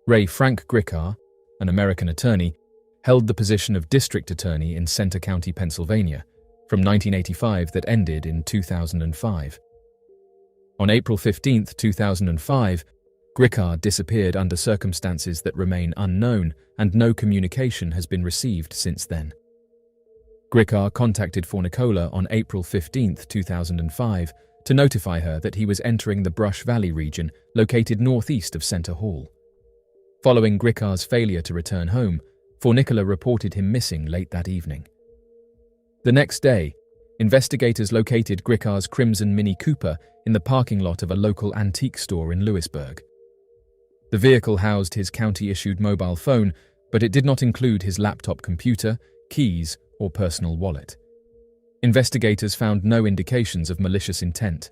Ray Frank Gricar, an American attorney, held the position of district attorney in Center County, Pennsylvania, from 1985 that ended in 2005. On April 15, 2005, Gricar disappeared under circumstances that remain unknown, and no communication has been received since then. Gricar contacted Fornicola on April 15, 2005, to notify her that he was entering the Brush Valley region located northeast of Center Hall. Following Gricar's failure to return home, Fornicola reported him missing late that evening. The next day, investigators located Gricar's crimson Mini Cooper in the parking lot of a local antique store in Lewisburg. The vehicle housed his county-issued mobile phone, but it did not include his laptop computer, keys, or personal wallet. Investigators found no indications of malicious intent.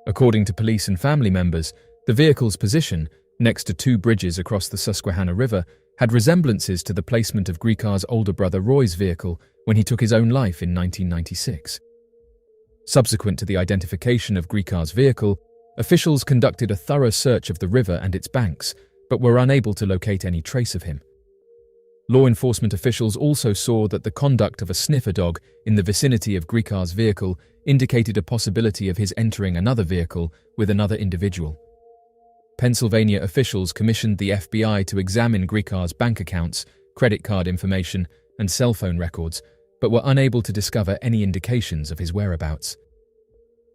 According to police and family members, the vehicle's position, next to 2 bridges across the Susquehanna River, had resemblances to the placement of Gricar's older brother Roy's vehicle when he took his own life in 1996. Subsequent to the identification of Gricar's vehicle, officials conducted a thorough search of the river and its banks, but were unable to locate any trace of him. Law enforcement officials also saw that the conduct of a sniffer dog in the vicinity of Gricar's vehicle indicated a possibility of his entering another vehicle with another individual. Pennsylvania officials commissioned the FBI to examine Gricar's bank accounts, credit card information, and cell phone records, but were unable to discover any indications of his whereabouts.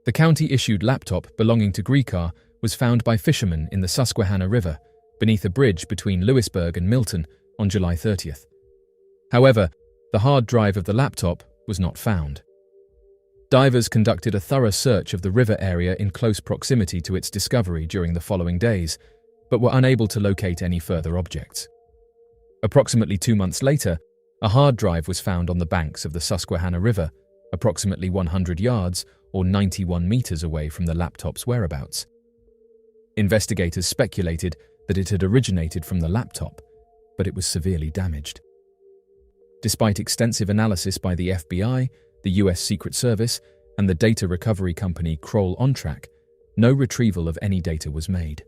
The county-issued laptop belonging to Gricar was found by fishermen in the Susquehanna River, beneath a bridge between Lewisburg and Milton, on July 30th. However, the hard drive of the laptop was not found. Divers conducted a thorough search of the river area in close proximity to its discovery during the following days, but were unable to locate any further objects. Approximately 2 months later, a hard drive was found on the banks of the Susquehanna River, approximately 100 yards or 91 meters away from the laptop's whereabouts. Investigators speculated that it had originated from the laptop, but it was severely damaged. Despite extensive analysis by the FBI, the US Secret Service, and the data recovery company Kroll OnTrack, no retrieval of any data was made.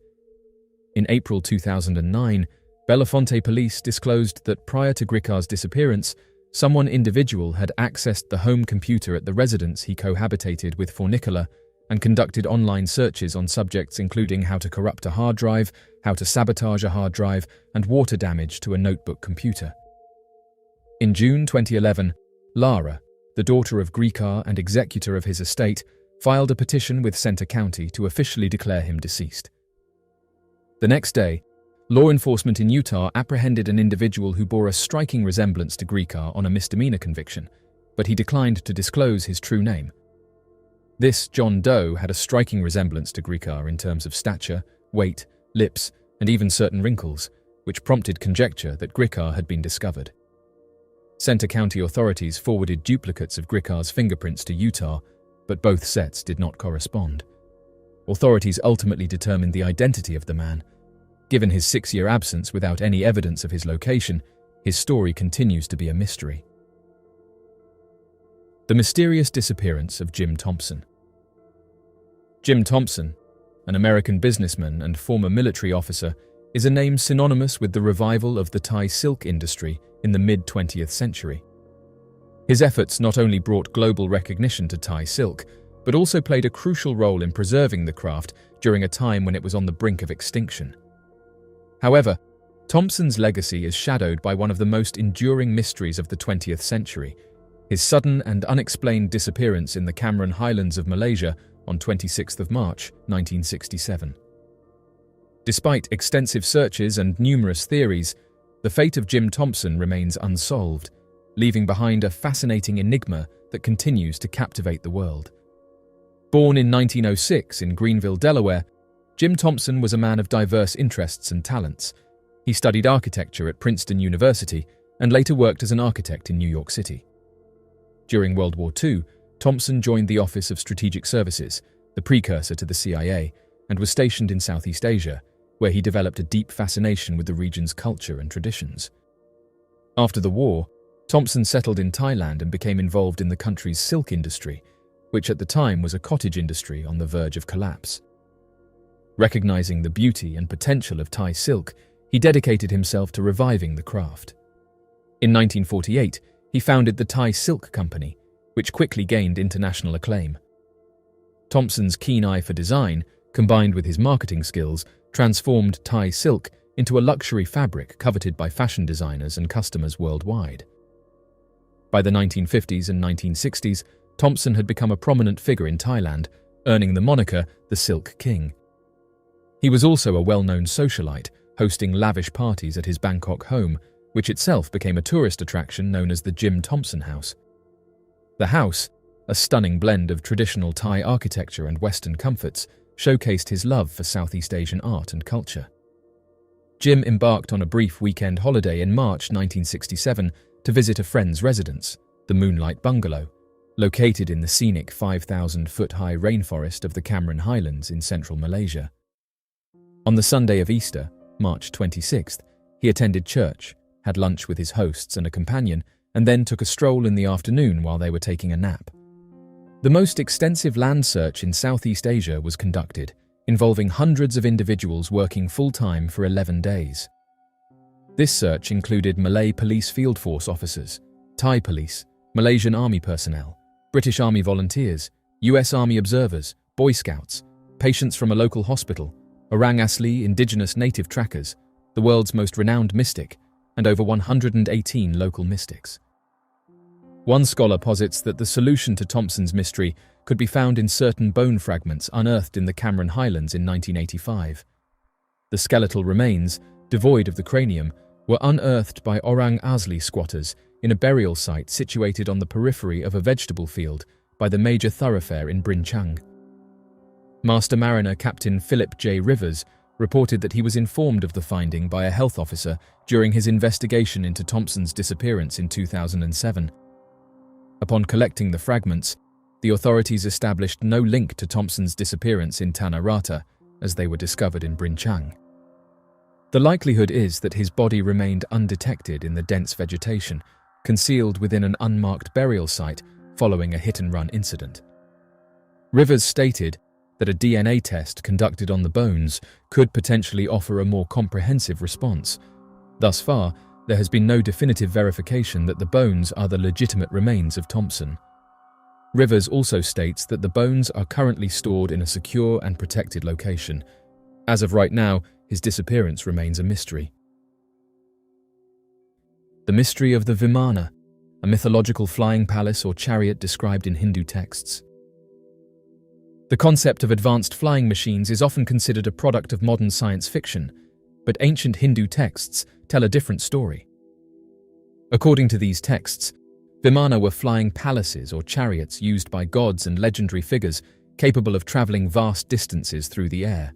In April 2009, Belafonte police disclosed that prior to Gricar's disappearance, someone individual had accessed the home computer at the residence he cohabitated with Fornicola and conducted online searches on subjects including how to corrupt a hard drive, how to sabotage a hard drive, and water damage to a notebook computer. In June 2011, Lara, the daughter of Gricar and executor of his estate, filed a petition with Center County to officially declare him deceased. The next day, law enforcement in Utah apprehended an individual who bore a striking resemblance to Gricar on a misdemeanor conviction, but he declined to disclose his true name. This John Doe had a striking resemblance to Gricar in terms of stature, weight, lips, and even certain wrinkles, which prompted conjecture that Gricar had been discovered. Center County authorities forwarded duplicates of Gricar's fingerprints to Utah, but both sets did not correspond. Authorities ultimately determined the identity of the man. Given his 6-year absence without any evidence of his location, his story continues to be a mystery. The mysterious disappearance of Jim Thompson. Jim Thompson, an American businessman and former military officer, is a name synonymous with the revival of the Thai silk industry in the mid-20th century. His efforts not only brought global recognition to Thai silk, but also played a crucial role in preserving the craft during a time when it was on the brink of extinction. However, Thompson's legacy is shadowed by one of the most enduring mysteries of the 20th century, his sudden and unexplained disappearance in the Cameron Highlands of Malaysia on 26 March 1967. Despite extensive searches and numerous theories, the fate of Jim Thompson remains unsolved, leaving behind a fascinating enigma that continues to captivate the world. Born in 1906 in Greenville, Delaware, Jim Thompson was a man of diverse interests and talents. He studied architecture at Princeton University and later worked as an architect in New York City. During World War II, Thompson joined the Office of Strategic Services, the precursor to the CIA, and was stationed in Southeast Asia, where he developed a deep fascination with the region's culture and traditions. After the war, Thompson settled in Thailand and became involved in the country's silk industry, which at the time was a cottage industry on the verge of collapse. Recognizing the beauty and potential of Thai silk, he dedicated himself to reviving the craft. In 1948, he founded the Thai Silk Company, which quickly gained international acclaim. Thompson's keen eye for design, combined with his marketing skills, transformed Thai silk into a luxury fabric coveted by fashion designers and customers worldwide. By the 1950s and 1960s, Thompson had become a prominent figure in Thailand, earning the moniker the Silk King. He was also a well-known socialite, hosting lavish parties at his Bangkok home, which itself became a tourist attraction known as the Jim Thompson House. The house, a stunning blend of traditional Thai architecture and Western comforts, showcased his love for Southeast Asian art and culture. Jim embarked on a brief weekend holiday in March 1967 to visit a friend's residence, the Moonlight Bungalow, located in the scenic 5,000-foot-high rainforest of the Cameron Highlands in central Malaysia. On the Sunday of Easter, March 26th, he attended church, had lunch with his hosts and a companion, and then took a stroll in the afternoon while they were taking a nap. The most extensive land search in Southeast Asia was conducted, involving hundreds of individuals working full-time for 11 days. This search included Malay Police Field Force officers, Thai police, Malaysian Army personnel, British Army volunteers, US Army observers, Boy Scouts, patients from a local hospital, Orang Asli indigenous native trackers, the world's most renowned mystic, and over 118 local mystics. One scholar posits that the solution to Thompson's mystery could be found in certain bone fragments unearthed in the Cameron Highlands in 1985. The skeletal remains, devoid of the cranium, were unearthed by Orang Asli squatters in a burial site situated on the periphery of a vegetable field by the major thoroughfare in Brinh Chang. Master Mariner Captain Philip J. Rivers reported that he was informed of the finding by a health officer during his investigation into Thompson's disappearance in 2007. Upon collecting the fragments, the authorities established no link to Thompson's disappearance in Tanah Rata, as they were discovered in Brincang. The likelihood is that his body remained undetected in the dense vegetation, concealed within an unmarked burial site following a hit-and-run incident. Rivers stated that a DNA test conducted on the bones could potentially offer a more comprehensive response. Thus far, there has been no definitive verification that the bones are the legitimate remains of Thompson. Rivers also states that the bones are currently stored in a secure and protected location. As of right now, his disappearance remains a mystery. The mystery of the Vimana, a mythological flying palace or chariot described in Hindu texts. The concept of advanced flying machines is often considered a product of modern science fiction, but ancient Hindu texts tell a different story. According to these texts, Vimana were flying palaces or chariots used by gods and legendary figures capable of traveling vast distances through the air.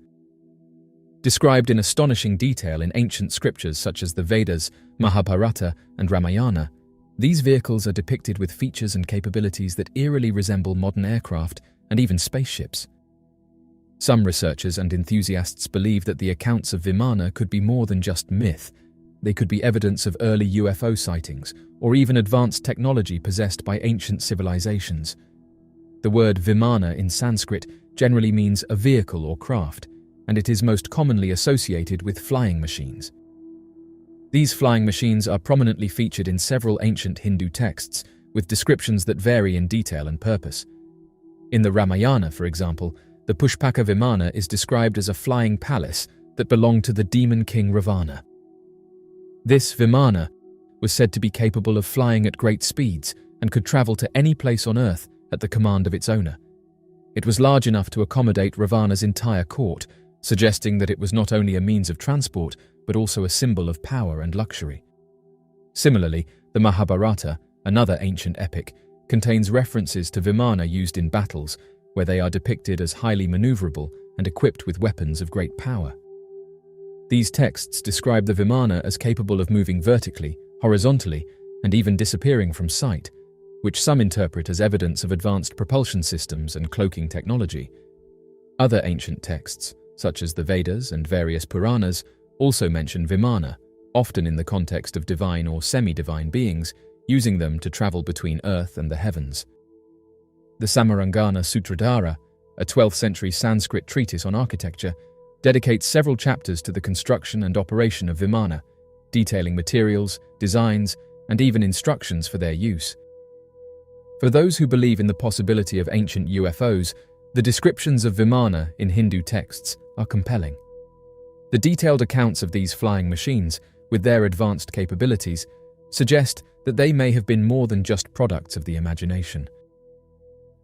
Described in astonishing detail in ancient scriptures such as the Vedas, Mahabharata, and Ramayana, these vehicles are depicted with features and capabilities that eerily resemble modern aircraft and even spaceships. Some researchers and enthusiasts believe that the accounts of Vimana could be more than just myth. They could be evidence of early UFO sightings or even advanced technology possessed by ancient civilizations. The word Vimana in Sanskrit generally means a vehicle or craft, and it is most commonly associated with flying machines. These flying machines are prominently featured in several ancient Hindu texts, with descriptions that vary in detail and purpose. In the Ramayana, for example, the Pushpaka Vimana is described as a flying palace that belonged to the demon king Ravana. This Vimana was said to be capable of flying at great speeds and could travel to any place on Earth at the command of its owner. It was large enough to accommodate Ravana's entire court, suggesting that it was not only a means of transport, but also a symbol of power and luxury. Similarly, the Mahabharata, another ancient epic, contains references to Vimana used in battles, where they are depicted as highly maneuverable and equipped with weapons of great power. These texts describe the Vimana as capable of moving vertically, horizontally, and even disappearing from sight, which some interpret as evidence of advanced propulsion systems and cloaking technology. Other ancient texts, such as the Vedas and various Puranas, also mention Vimana, often in the context of divine or semi-divine beings, using them to travel between Earth and the heavens. The Samarangana Sutradhara, a 12th century Sanskrit treatise on architecture, dedicates several chapters to the construction and operation of Vimana, detailing materials, designs, and even instructions for their use. For those who believe in the possibility of ancient UFOs, the descriptions of Vimana in Hindu texts are compelling. The detailed accounts of these flying machines, with their advanced capabilities, suggest that they may have been more than just products of the imagination.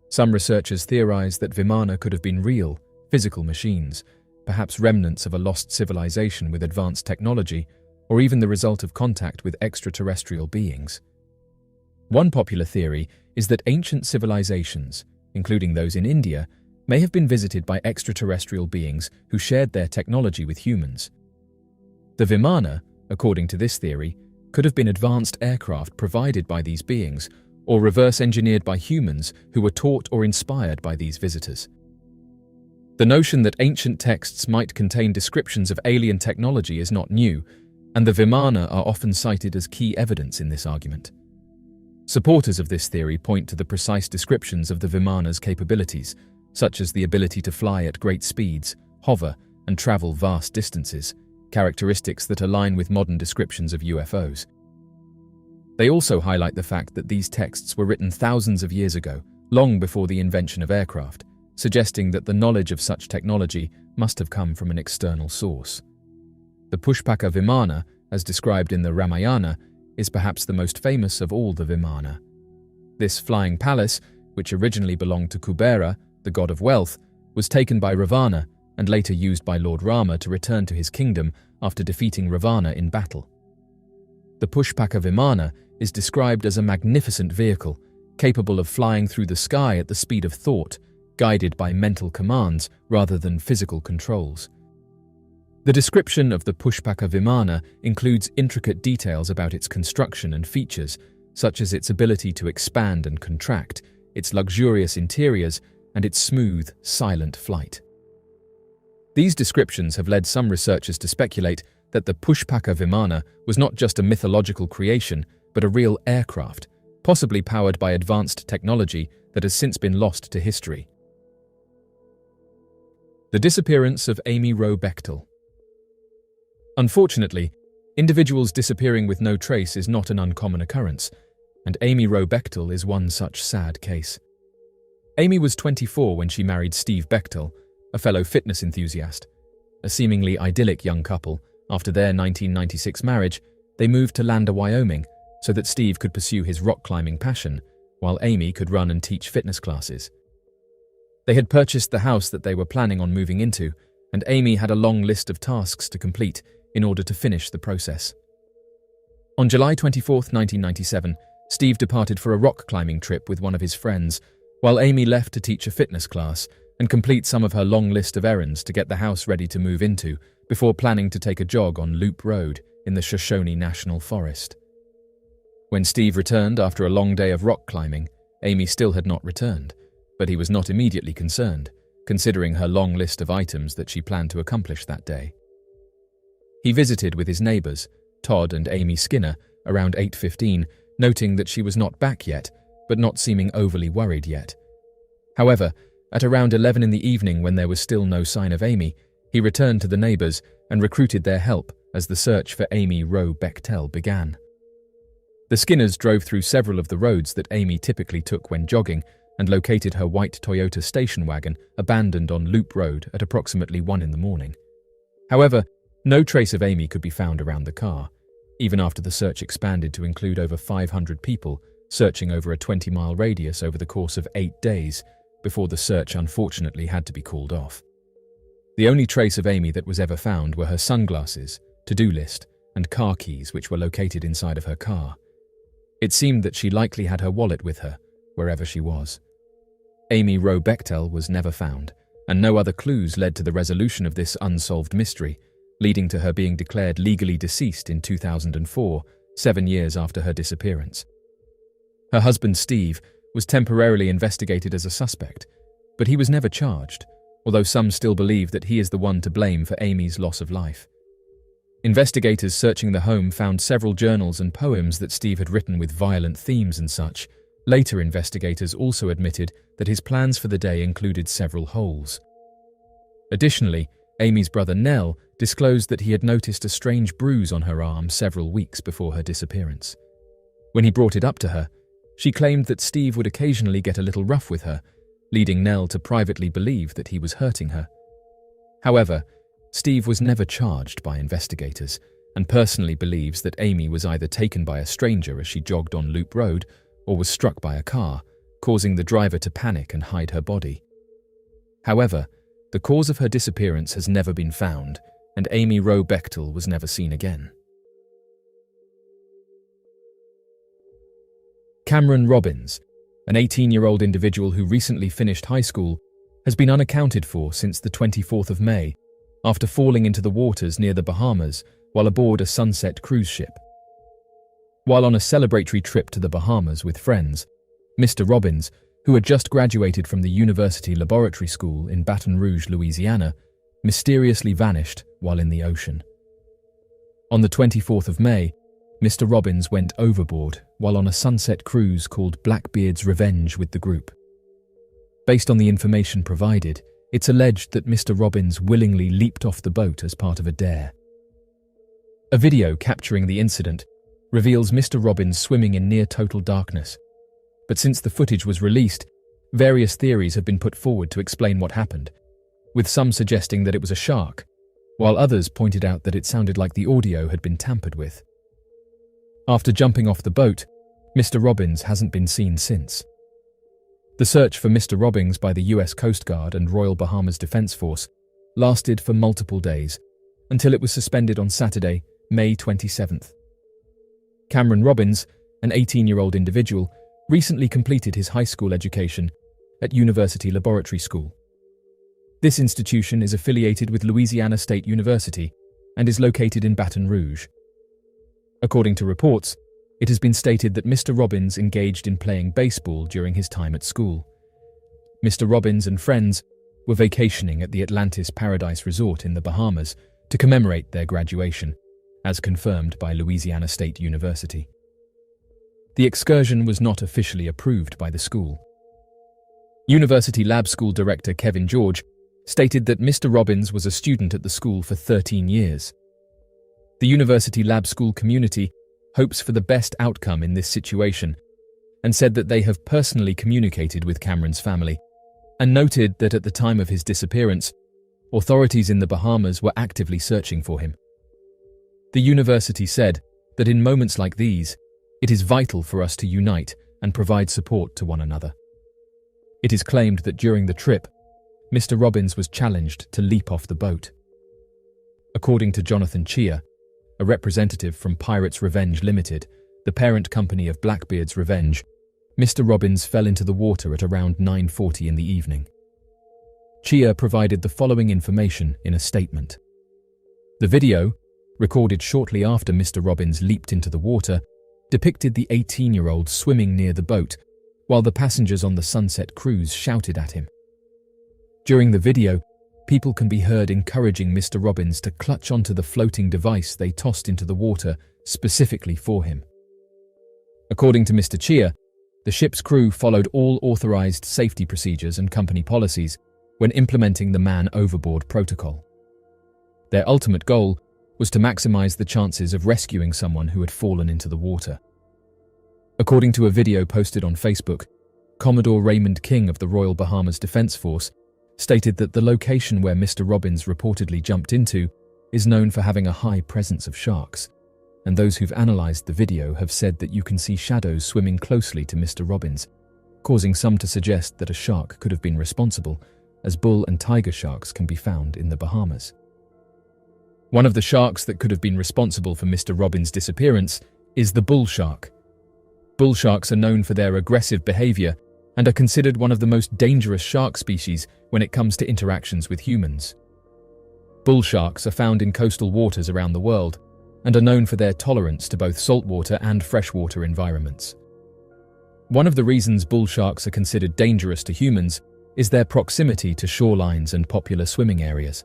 Some researchers theorize that Vimana could have been real, physical machines, perhaps remnants of a lost civilization with advanced technology, or even the result of contact with extraterrestrial beings. One popular theory is that ancient civilizations, including those in India, may have been visited by extraterrestrial beings who shared their technology with humans. The Vimana, according to this theory, could have been advanced aircraft provided by these beings, or reverse-engineered by humans who were taught or inspired by these visitors. The notion that ancient texts might contain descriptions of alien technology is not new, and the Vimana are often cited as key evidence in this argument. Supporters of this theory point to the precise descriptions of the Vimana's capabilities, such as the ability to fly at great speeds, hover, and travel vast distances, characteristics that align with modern descriptions of UFOs. They also highlight the fact that these texts were written thousands of years ago, long before the invention of aircraft, suggesting that the knowledge of such technology must have come from an external source. The Pushpaka Vimana, as described in the Ramayana, is perhaps the most famous of all the Vimana. This flying palace, which originally belonged to Kubera, the god of wealth, was taken by Ravana and later used by Lord Rama to return to his kingdom after defeating Ravana in battle. The Pushpaka Vimana is described as a magnificent vehicle, capable of flying through the sky at the speed of thought, guided by mental commands rather than physical controls. The description of the Pushpaka Vimana includes intricate details about its construction and features, such as its ability to expand and contract, its luxurious interiors, and its smooth, silent flight. These descriptions have led some researchers to speculate that the Pushpaka Vimana was not just a mythological creation, but a real aircraft, possibly powered by advanced technology that has since been lost to history. The disappearance of Amy Rowe Bechtel. Unfortunately, individuals disappearing with no trace is not an uncommon occurrence, and Amy Rowe Bechtel is one such sad case. Amy was 24 when she married Steve Bechtel, a fellow fitness enthusiast. A seemingly idyllic young couple, after their 1996 marriage, they moved to Lander, Wyoming, so that Steve could pursue his rock climbing passion, while Amy could run and teach fitness classes. They had purchased the house that they were planning on moving into, and Amy had a long list of tasks to complete in order to finish the process. On July 24, 1997, Steve departed for a rock climbing trip with one of his friends, while Amy left to teach a fitness class and complete some of her long list of errands to get the house ready to move into before planning to take a jog on Loop Road in the Shoshone National Forest. When Steve returned after a long day of rock climbing, Amy still had not returned, but he was not immediately concerned, considering her long list of items that she planned to accomplish that day. He visited with his neighbors, Todd and Amy Skinner, around 8:15, noting that she was not back yet, but not seeming overly worried yet. However, at around 11 in the evening, when there was still no sign of Amy, he returned to the neighbors and recruited their help as the search for Amy Rowe Bechtel began. The Skinners drove through several of the roads that Amy typically took when jogging and located her white Toyota station wagon abandoned on Loop Road at approximately 1 in the morning. However, no trace of Amy could be found around the car, even after the search expanded to include over 500 people searching over a 20-mile radius over the course of 8 days before the search unfortunately had to be called off. The only trace of Amy that was ever found were her sunglasses, to-do list, and car keys which were located inside of her car. It seemed that she likely had her wallet with her, wherever she was. Amy Rowe Bechtel was never found, and no other clues led to the resolution of this unsolved mystery, leading to her being declared legally deceased in 2004, 7 years after her disappearance. Her husband Steve was temporarily investigated as a suspect, but he was never charged, although some still believe that he is the one to blame for Amy's loss of life. Investigators searching the home found several journals and poems that Steve had written with violent themes and such. Later investigators also admitted that his plans for the day included several holes. Additionally, Amy's brother Nell disclosed that he had noticed a strange bruise on her arm several weeks before her disappearance. When he brought it up to her, she claimed that Steve would occasionally get a little rough with her, leading Nell to privately believe that he was hurting her. However, Steve was never charged by investigators and personally believes that Amy was either taken by a stranger as she jogged on Loop Road or was struck by a car, causing the driver to panic and hide her body. However, the cause of her disappearance has never been found, and Amy Rowe Bechtel was never seen again. Cameron Robbins, an 18-year-old individual who recently finished high school, has been unaccounted for since the 24th of May, after falling into the waters near the Bahamas while aboard a Sunset cruise ship. While on a celebratory trip to the Bahamas with friends, Mr. Robbins, who had just graduated from the University Laboratory School in Baton Rouge, Louisiana, mysteriously vanished while in the ocean. On the 24th of May, Mr. Robbins went overboard while on a sunset cruise called Blackbeard's Revenge with the group. Based on the information provided, it's alleged that Mr. Robbins willingly leaped off the boat as part of a dare. A video capturing the incident reveals Mr. Robbins swimming in near-total darkness. But since the footage was released, various theories have been put forward to explain what happened, with some suggesting that it was a shark, while others pointed out that it sounded like the audio had been tampered with. After jumping off the boat, Mr. Robbins hasn't been seen since. The search for Mr. Robbins by the US Coast Guard and Royal Bahamas Defense Force lasted for multiple days, until it was suspended on Saturday, May 27th. Cameron Robbins, an 18-year-old individual, recently completed his high school education at University Laboratory School. This institution is affiliated with Louisiana State University and is located in Baton Rouge. According to reports, it has been stated that Mr. Robbins engaged in playing baseball during his time at school. Mr. Robbins and friends were vacationing at the Atlantis Paradise Resort in the Bahamas to commemorate their graduation, as confirmed by Louisiana State University. The excursion was not officially approved by the school. University Lab School Director Kevin George stated that Mr. Robbins was a student at the school for 13 years. The University Lab School community hopes for the best outcome in this situation and said that they have personally communicated with Cameron's family and noted that at the time of his disappearance, authorities in the Bahamas were actively searching for him. The university said that in moments like these, it is vital for us to unite and provide support to one another. It is claimed that during the trip, Mr. Robbins was challenged to leap off the boat. According to Jonathan Chia, a representative from Pirates Revenge Limited, the parent company of Blackbeard's Revenge, Mr. Robbins fell into the water at around 9:40 in the evening. Chia provided the following information in a statement. The video, recorded shortly after Mr. Robbins leaped into the water, depicted the 18-year-old swimming near the boat, while the passengers on the Sunset Cruise shouted at him. During the video, people can be heard encouraging Mr. Robbins to clutch onto the floating device they tossed into the water specifically for him. According to Mr. Chia, the ship's crew followed all authorized safety procedures and company policies when implementing the man overboard protocol. Their ultimate goal was to maximize the chances of rescuing someone who had fallen into the water. According to a video posted on Facebook, Commodore Raymond King of the Royal Bahamas Defense Force stated that the location where Mr. Robbins reportedly jumped into is known for having a high presence of sharks, and those who've analyzed the video have said that you can see shadows swimming closely to Mr. Robbins, causing some to suggest that a shark could have been responsible, as bull and tiger sharks can be found in the Bahamas. One of the sharks that could have been responsible for Mr. Robbins' disappearance is the bull shark. Bull sharks are known for their aggressive behavior and are considered one of the most dangerous shark species when it comes to interactions with humans. Bull sharks are found in coastal waters around the world and are known for their tolerance to both saltwater and freshwater environments. One of the reasons bull sharks are considered dangerous to humans is their proximity to shorelines and popular swimming areas.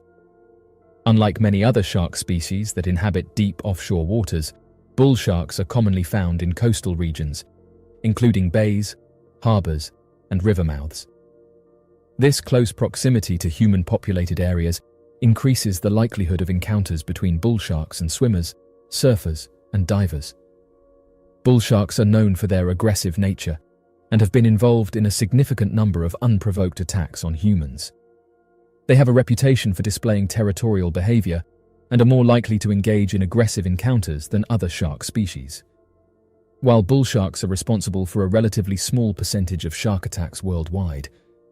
Unlike many other shark species that inhabit deep offshore waters, bull sharks are commonly found in coastal regions, including bays, harbors, and river mouths. This close proximity to human-populated areas increases the likelihood of encounters between bull sharks and swimmers, surfers, and divers. Bull sharks are known for their aggressive nature and have been involved in a significant number of unprovoked attacks on humans. They have a reputation for displaying territorial behavior and are more likely to engage in aggressive encounters than other shark species. While bull sharks are responsible for a relatively small percentage of shark attacks worldwide,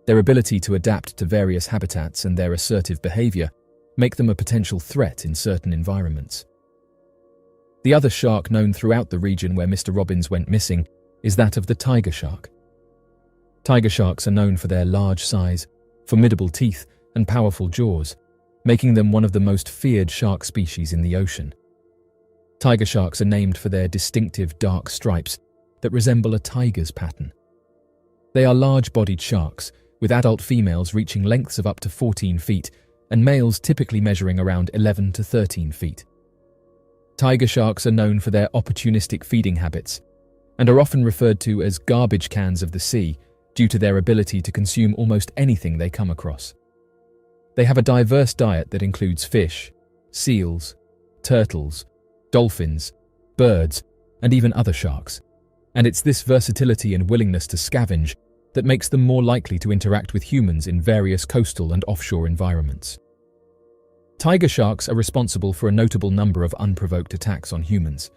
their ability to adapt to various habitats and their assertive behavior make them a potential threat in certain environments. The other shark known throughout the region where Mr. Robbins went missing is that of the tiger shark. Tiger sharks are known for their large size, formidable teeth, and powerful jaws, making them one of the most feared shark species in the ocean. Tiger sharks are named for their distinctive dark stripes that resemble a tiger's pattern. They are large-bodied sharks, with adult females reaching lengths of up to 14 feet and males typically measuring around 11 to 13 feet. Tiger sharks are known for their opportunistic feeding habits and are often referred to as garbage cans of the sea due to their ability to consume almost anything they come across. They have a diverse diet that includes fish, seals, turtles, dolphins, birds, and even other sharks, and it's this versatility and willingness to scavenge that makes them more likely to interact with humans in various coastal and offshore environments. Tiger sharks are responsible for a notable number of unprovoked attacks on humans.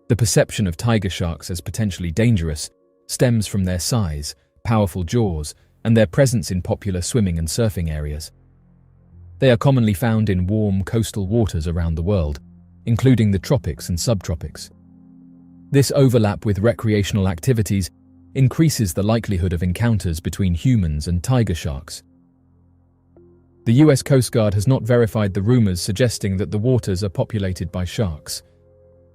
The perception of tiger sharks as potentially dangerous stems from their size, powerful jaws, and their presence in popular swimming and surfing areas. They are commonly found in warm coastal waters around the world, including the tropics and subtropics. This overlap with recreational activities increases the likelihood of encounters between humans and tiger sharks. The US Coast Guard has not verified the rumors suggesting that the waters are populated by sharks.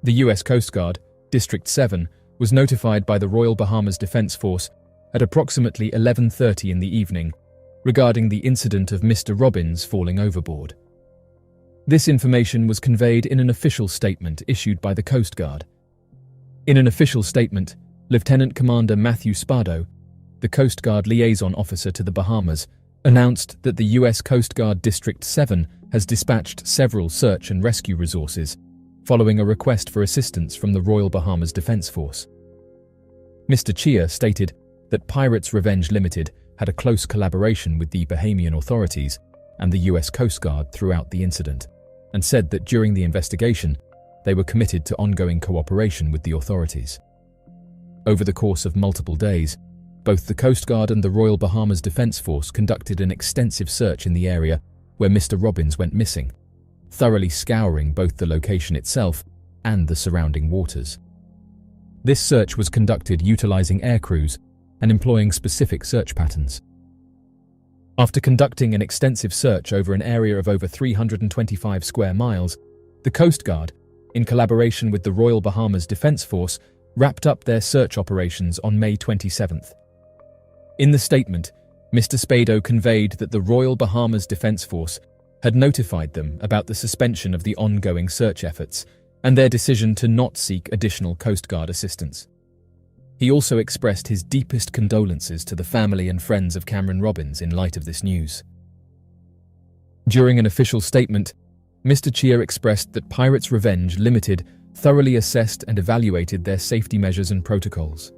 The US Coast Guard, District 7, was notified by the Royal Bahamas Defense Force at approximately 11:30 in the evening regarding the incident of Mr. Robbins falling overboard. This information was conveyed in an official statement issued by the Coast Guard. In an official statement, Lieutenant Commander Matthew Spardo, the Coast Guard liaison officer to the Bahamas, announced that the US Coast Guard District 7 has dispatched several search and rescue resources following a request for assistance from the Royal Bahamas Defense Force. Mr. Chia stated that Pirates Revenge Limited had a close collaboration with the Bahamian authorities and the US Coast Guard throughout the incident, and said that during the investigation, they were committed to ongoing cooperation with the authorities. Over the course of multiple days, both the Coast Guard and the Royal Bahamas Defense Force conducted an extensive search in the area where Mr. Robbins went missing, thoroughly scouring both the location itself and the surrounding waters. This search was conducted utilizing air crews and employing specific search patterns. After conducting an extensive search over an area of over 325 square miles, the Coast Guard, in collaboration with the Royal Bahamas Defense Force, wrapped up their search operations on May 27th. In the statement, Mr. Spado conveyed that the Royal Bahamas Defense Force had notified them about the suspension of the ongoing search efforts and their decision to not seek additional Coast Guard assistance. He also expressed his deepest condolences to the family and friends of Cameron Robbins in light of this news. During an official statement, Mr. Chia expressed that Pirates Revenge Limited thoroughly assessed and evaluated their safety measures and protocols.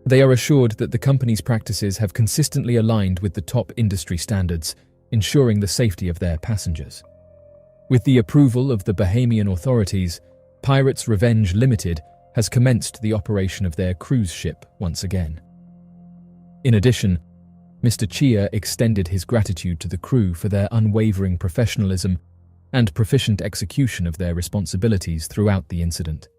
They are assured that the company's practices have consistently aligned with the top industry standards, ensuring the safety of their passengers. With the approval of the Bahamian authorities, Pirates Revenge Limited has commenced the operation of their cruise ship once again. In addition, Mr. Chia extended his gratitude to the crew for their unwavering professionalism and proficient execution of their responsibilities throughout the incident.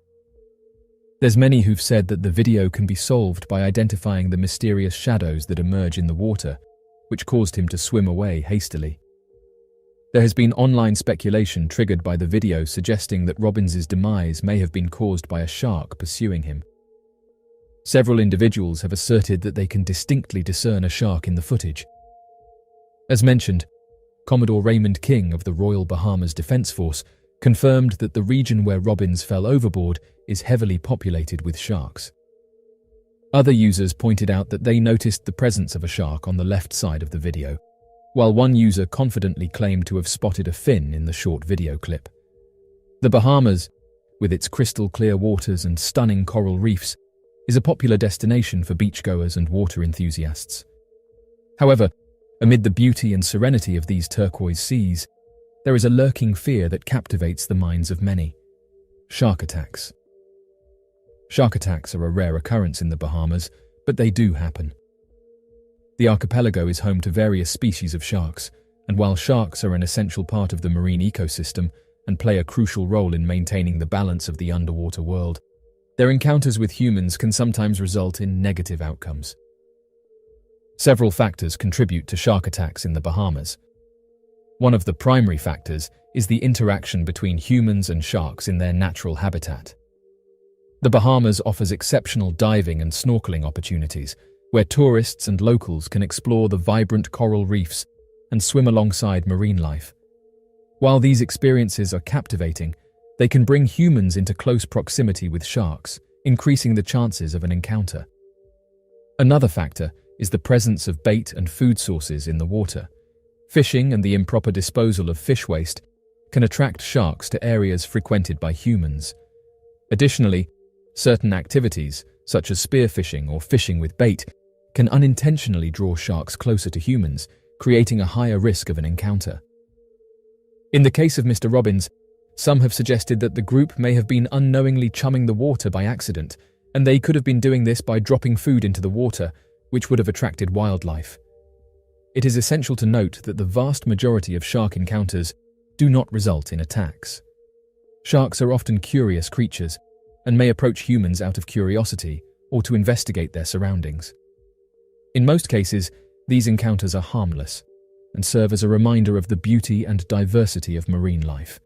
There's many who've said that the video can be solved by identifying the mysterious shadows that emerge in the water, which caused him to swim away hastily. There has been online speculation triggered by the video suggesting that Robbins's demise may have been caused by a shark pursuing him. Several individuals have asserted that they can distinctly discern a shark in the footage. As mentioned, Commodore Raymond King of the Royal Bahamas Defense Force confirmed that the region where Robbins fell overboard is heavily populated with sharks. Other users pointed out that they noticed the presence of a shark on the left side of the video, while one user confidently claimed to have spotted a fin in the short video clip. The Bahamas, with its crystal-clear waters and stunning coral reefs, is a popular destination for beachgoers and water enthusiasts. However, amid the beauty and serenity of these turquoise seas, there is a lurking fear that captivates the minds of many: shark attacks. Shark attacks are a rare occurrence in the Bahamas, but they do happen. The archipelago is home to various species of sharks, and while sharks are an essential part of the marine ecosystem and play a crucial role in maintaining the balance of the underwater world, their encounters with humans can sometimes result in negative outcomes. Several factors contribute to shark attacks in the Bahamas. One of the primary factors is the interaction between humans and sharks in their natural habitat. The Bahamas offers exceptional diving and snorkeling opportunities, where tourists and locals can explore the vibrant coral reefs and swim alongside marine life. While these experiences are captivating, they can bring humans into close proximity with sharks, increasing the chances of an encounter. Another factor is the presence of bait and food sources in the water. Fishing and the improper disposal of fish waste can attract sharks to areas frequented by humans. Additionally, certain activities, such as spearfishing or fishing with bait, can unintentionally draw sharks closer to humans, creating a higher risk of an encounter. In the case of Mr. Robbins, some have suggested that the group may have been unknowingly chumming the water by accident, and they could have been doing this by dropping food into the water, which would have attracted wildlife. It is essential to note that the vast majority of shark encounters do not result in attacks. Sharks are often curious creatures and may approach humans out of curiosity or to investigate their surroundings. In most cases, these encounters are harmless, and serve as a reminder of the beauty and diversity of marine life.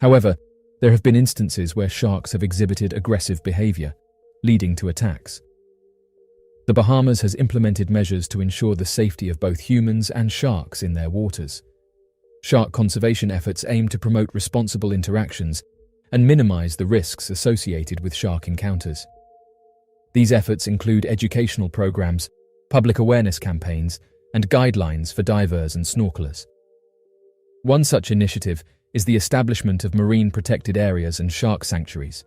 However, there have been instances where sharks have exhibited aggressive behavior, leading to attacks. The Bahamas has implemented measures to ensure the safety of both humans and sharks in their waters. Shark conservation efforts aim to promote responsible interactions and minimize the risks associated with shark encounters. These efforts include educational programs, public awareness campaigns, and guidelines for divers and snorkelers. One such initiative is the establishment of marine protected areas and shark sanctuaries.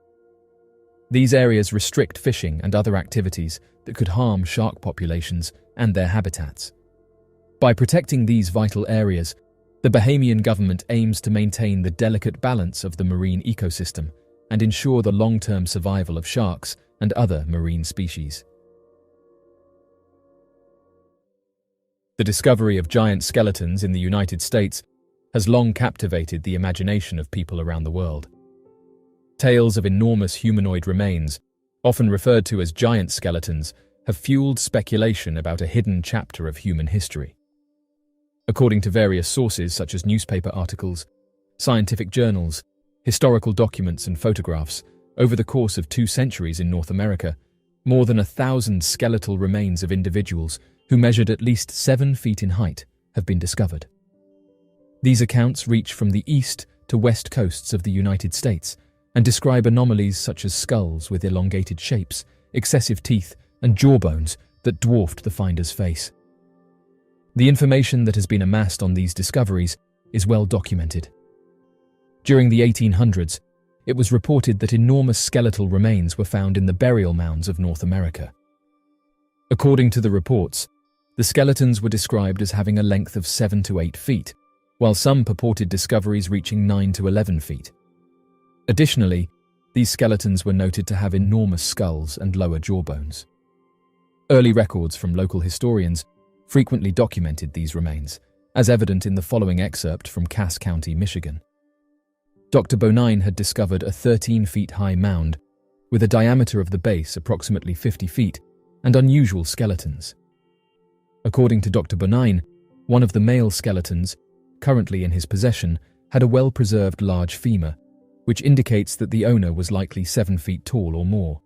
These areas restrict fishing and other activities that could harm shark populations and their habitats. By protecting these vital areas, the Bahamian government aims to maintain the delicate balance of the marine ecosystem and ensure the long-term survival of sharks and other marine species. The discovery of giant skeletons in the United States has long captivated the imagination of people around the world. Tales of enormous humanoid remains, often referred to as giant skeletons, have fueled speculation about a hidden chapter of human history. According to various sources such as newspaper articles, scientific journals, historical documents and photographs, over the course of 2 centuries in North America, more than 1,000 skeletal remains of individuals who measured at least 7 feet in height have been discovered. These accounts reach from the east to west coasts of the United States and describe anomalies such as skulls with elongated shapes, excessive teeth, and jawbones that dwarfed the finder's face. The information that has been amassed on these discoveries is well documented. During the 1800s, it was reported that enormous skeletal remains were found in the burial mounds of North America. According to the reports, the skeletons were described as having a length of 7 to 8 feet, while some purported discoveries reaching 9 to 11 feet. Additionally, these skeletons were noted to have enormous skulls and lower jawbones. Early records from local historians frequently documented these remains, as evident in the following excerpt from Cass County, Michigan. Dr. Bonine had discovered a 13-feet-high mound with a diameter of the base approximately 50 feet and unusual skeletons. According to Dr. Bonine, one of the male skeletons, currently in his possession, had a well-preserved large femur, which indicates that the owner was likely 7 feet tall or more.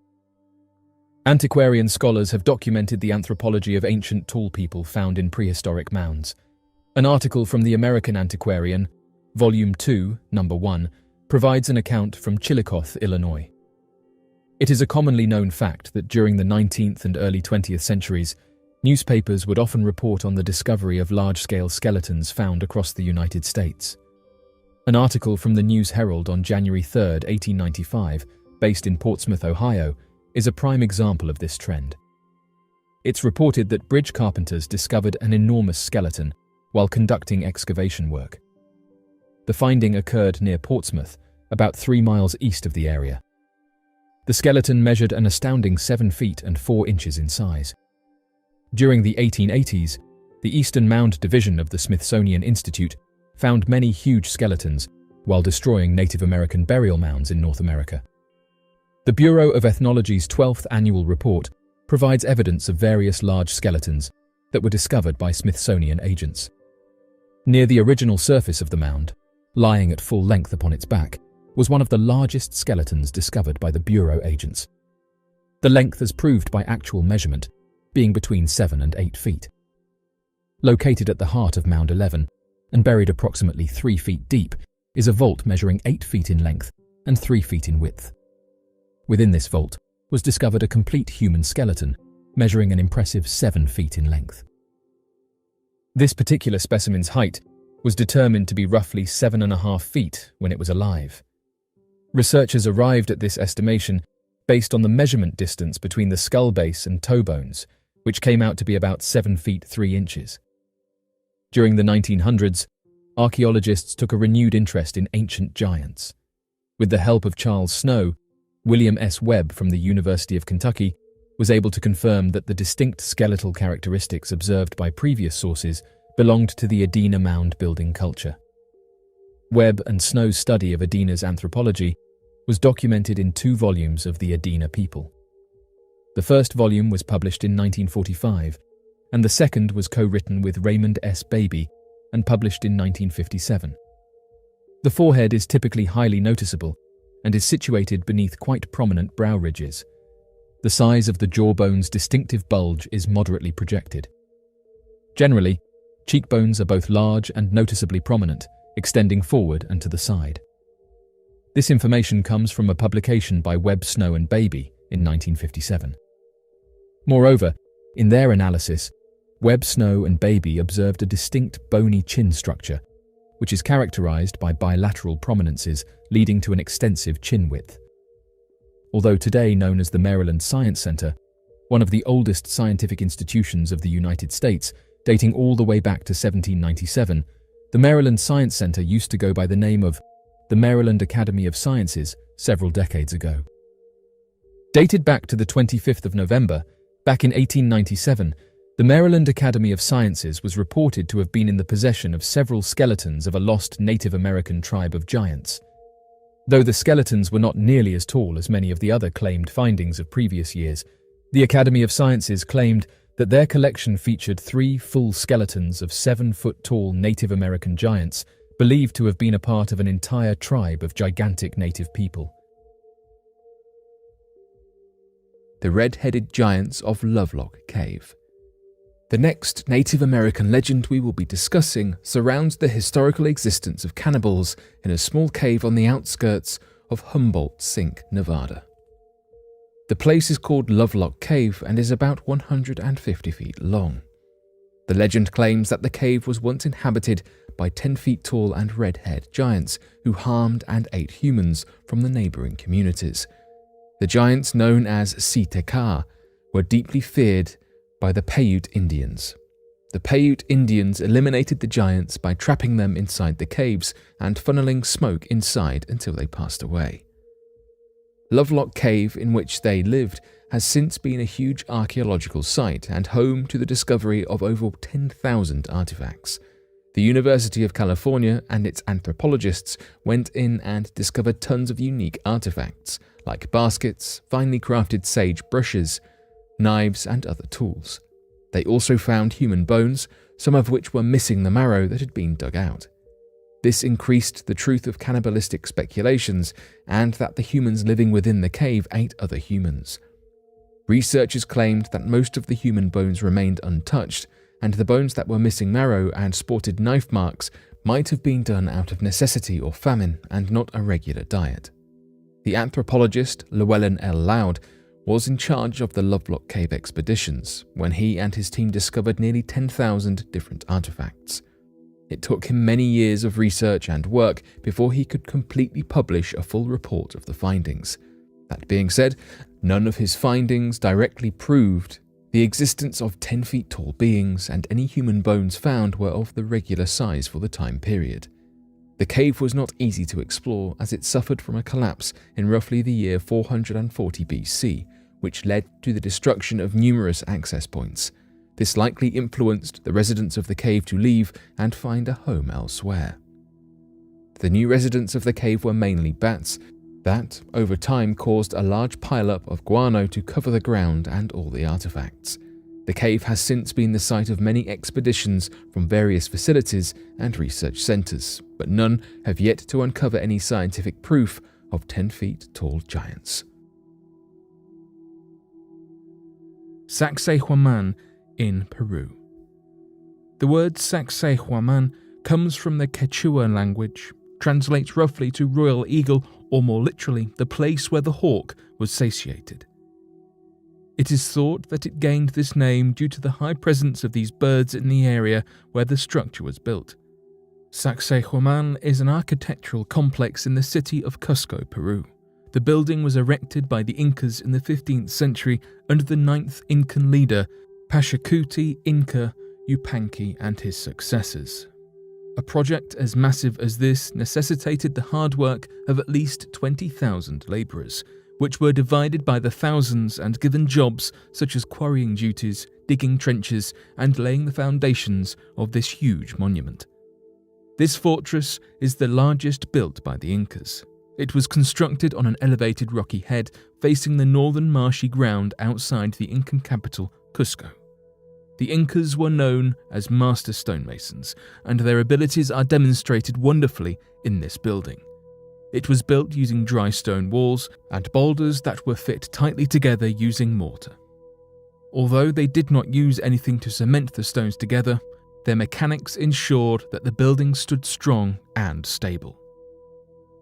Antiquarian scholars have documented the anthropology of ancient tall people found in prehistoric mounds. An article from the American Antiquarian, Volume 2, Number 1, provides an account from Chillicothe, Illinois. It is a commonly known fact that during the 19th and early 20th centuries, newspapers would often report on the discovery of large-scale skeletons found across the United States. An article from the News Herald on January 3, 1895, based in Portsmouth, Ohio, is a prime example of this trend. It's reported that bridge carpenters discovered an enormous skeleton while conducting excavation work. The finding occurred near Portsmouth, about 3 miles east of the area. The skeleton measured an astounding 7 feet and 4 inches in size. During the 1880s, the Eastern Mound Division of the Smithsonian Institute found many huge skeletons while destroying Native American burial mounds in North America. The Bureau of Ethnology's 12th annual report provides evidence of various large skeletons that were discovered by Smithsonian agents. Near the original surface of the mound, lying at full length upon its back, was one of the largest skeletons discovered by the Bureau agents. The length, as proved by actual measurement, being between 7 and 8 feet. Located at the heart of Mound 11, and buried approximately 3 feet deep, is a vault measuring 8 feet in length and 3 feet in width. Within this vault was discovered a complete human skeleton, measuring an impressive 7 feet in length. This particular specimen's height was determined to be roughly 7.5 feet when it was alive. Researchers arrived at this estimation based on the measurement distance between the skull base and toe bones, which came out to be about 7 feet 3 inches. During the 1900s, archaeologists took a renewed interest in ancient giants. With the help of Charles Snow, William S. Webb from the University of Kentucky was able to confirm that the distinct skeletal characteristics observed by previous sources belonged to the Adena mound building culture. Webb and Snow's study of Adena's anthropology was documented in 2 volumes of the Adena people. The first volume was published in 1945, and the second was co-written with Raymond S. Beebe and published in 1957. The forehead is typically highly noticeable and is situated beneath quite prominent brow ridges. The size of the jawbone's distinctive bulge is moderately projected. Generally, cheekbones are both large and noticeably prominent, extending forward and to the side. This information comes from a publication by Webb, Snow and Baby in 1957. Moreover, in their analysis, Webb, Snow and Baby observed a distinct bony chin structure, which is characterized by bilateral prominences leading to an extensive chin width. Although today known as the Maryland Science Center, one of the oldest scientific institutions of the United States, dating all the way back to 1797, the Maryland Science Center used to go by the name of the Maryland Academy of Sciences several decades ago. Dated back to the 25th of November, back in 1897, the Maryland Academy of Sciences was reported to have been in the possession of several skeletons of a lost Native American tribe of giants. Though the skeletons were not nearly as tall as many of the other claimed findings of previous years, the Academy of Sciences claimed that their collection featured 3 full skeletons of 7-foot-tall Native American giants believed to have been a part of an entire tribe of gigantic native people. The Red-Headed Giants of Lovelock Cave. The next Native American legend we will be discussing surrounds the historical existence of cannibals in a small cave on the outskirts of Humboldt Sink, Nevada. The place is called Lovelock Cave and is about 150 feet long. The legend claims that the cave was once inhabited by 10 feet tall and red-haired giants who harmed and ate humans from the neighboring communities. The giants, known as Siteka, were deeply feared by the Paiute Indians. The Paiute Indians eliminated the giants by trapping them inside the caves and funneling smoke inside until they passed away. Lovelock Cave, in which they lived, has since been a huge archaeological site and home to the discovery of over 10,000 artifacts. The University of California and its anthropologists went in and discovered tons of unique artifacts, like baskets, finely crafted sage brushes, knives and other tools. They also found human bones, some of which were missing the marrow that had been dug out. This increased the truth of cannibalistic speculations and that the humans living within the cave ate other humans. Researchers claimed that most of the human bones remained untouched, and the bones that were missing marrow and sported knife marks might have been done out of necessity or famine and not a regular diet. The anthropologist Llewellyn L. Loud was in charge of the Lovelock Cave expeditions when he and his team discovered nearly 10,000 different artifacts. It took him many years of research and work before he could completely publish a full report of the findings. That being said, none of his findings directly proved the existence of 10 feet tall beings, and any human bones found were of the regular size for the time period. The cave was not easy to explore as it suffered from a collapse in roughly the year 440 BC, which led to the destruction of numerous access points. This likely influenced the residents of the cave to leave and find a home elsewhere. The new residents of the cave were mainly bats that, over time, caused a large pileup of guano to cover the ground and all the artifacts. The cave has since been the site of many expeditions from various facilities and research centers, but none have yet to uncover any scientific proof of 10 feet tall giants. Sacsayhuaman in Peru. The word Sacsayhuaman comes from the Quechua language, translates roughly to royal eagle, or more literally, the place where the hawk was satiated. It is thought that it gained this name due to the high presence of these birds in the area where the structure was built. Sacsayhuaman is an architectural complex in the city of Cusco, Peru. The building was erected by the Incas in the 15th century under the 9th Incan leader, Pachacuti Inca Yupanqui, and his successors. A project as massive as this necessitated the hard work of at least 20,000 labourers, which were divided by the thousands and given jobs such as quarrying duties, digging trenches, and laying the foundations of this huge monument. This fortress is the largest built by the Incas. It was constructed on an elevated rocky head facing the northern marshy ground outside the Incan capital, Cusco. The Incas were known as master stonemasons, and their abilities are demonstrated wonderfully in this building. It was built using dry stone walls and boulders that were fit tightly together using mortar. Although they did not use anything to cement the stones together, their mechanics ensured that the building stood strong and stable.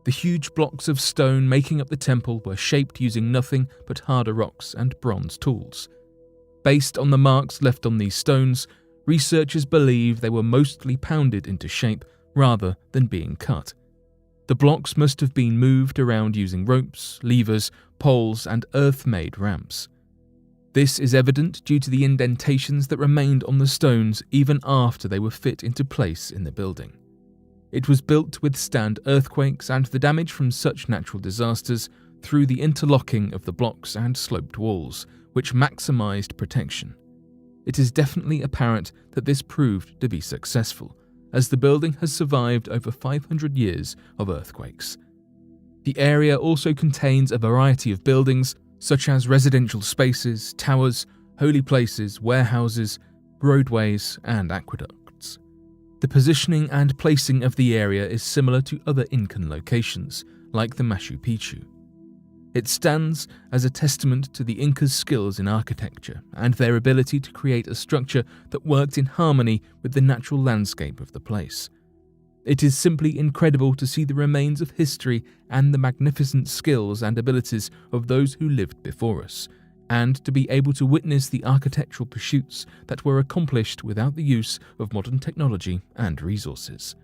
The huge blocks of stone making up the temple were shaped using nothing but harder rocks and bronze tools. Based on the marks left on these stones, researchers believe they were mostly pounded into shape rather than being cut. The blocks must have been moved around using ropes, levers, poles, and earth-made ramps. This is evident due to the indentations that remained on the stones even after they were fit into place in the building. It was built to withstand earthquakes and the damage from such natural disasters through the interlocking of the blocks and sloped walls, which maximized protection. It is definitely apparent that this proved to be successful, as the building has survived over 500 years of earthquakes. The area also contains a variety of buildings, such as residential spaces, towers, holy places, warehouses, roadways, and aqueducts. The positioning and placing of the area is similar to other Incan locations, like the Machu Picchu. It stands as a testament to the Incas' skills in architecture and their ability to create a structure that worked in harmony with the natural landscape of the place. It is simply incredible to see the remains of history and the magnificent skills and abilities of those who lived before us, and to be able to witness the architectural pursuits that were accomplished without the use of modern technology and resources.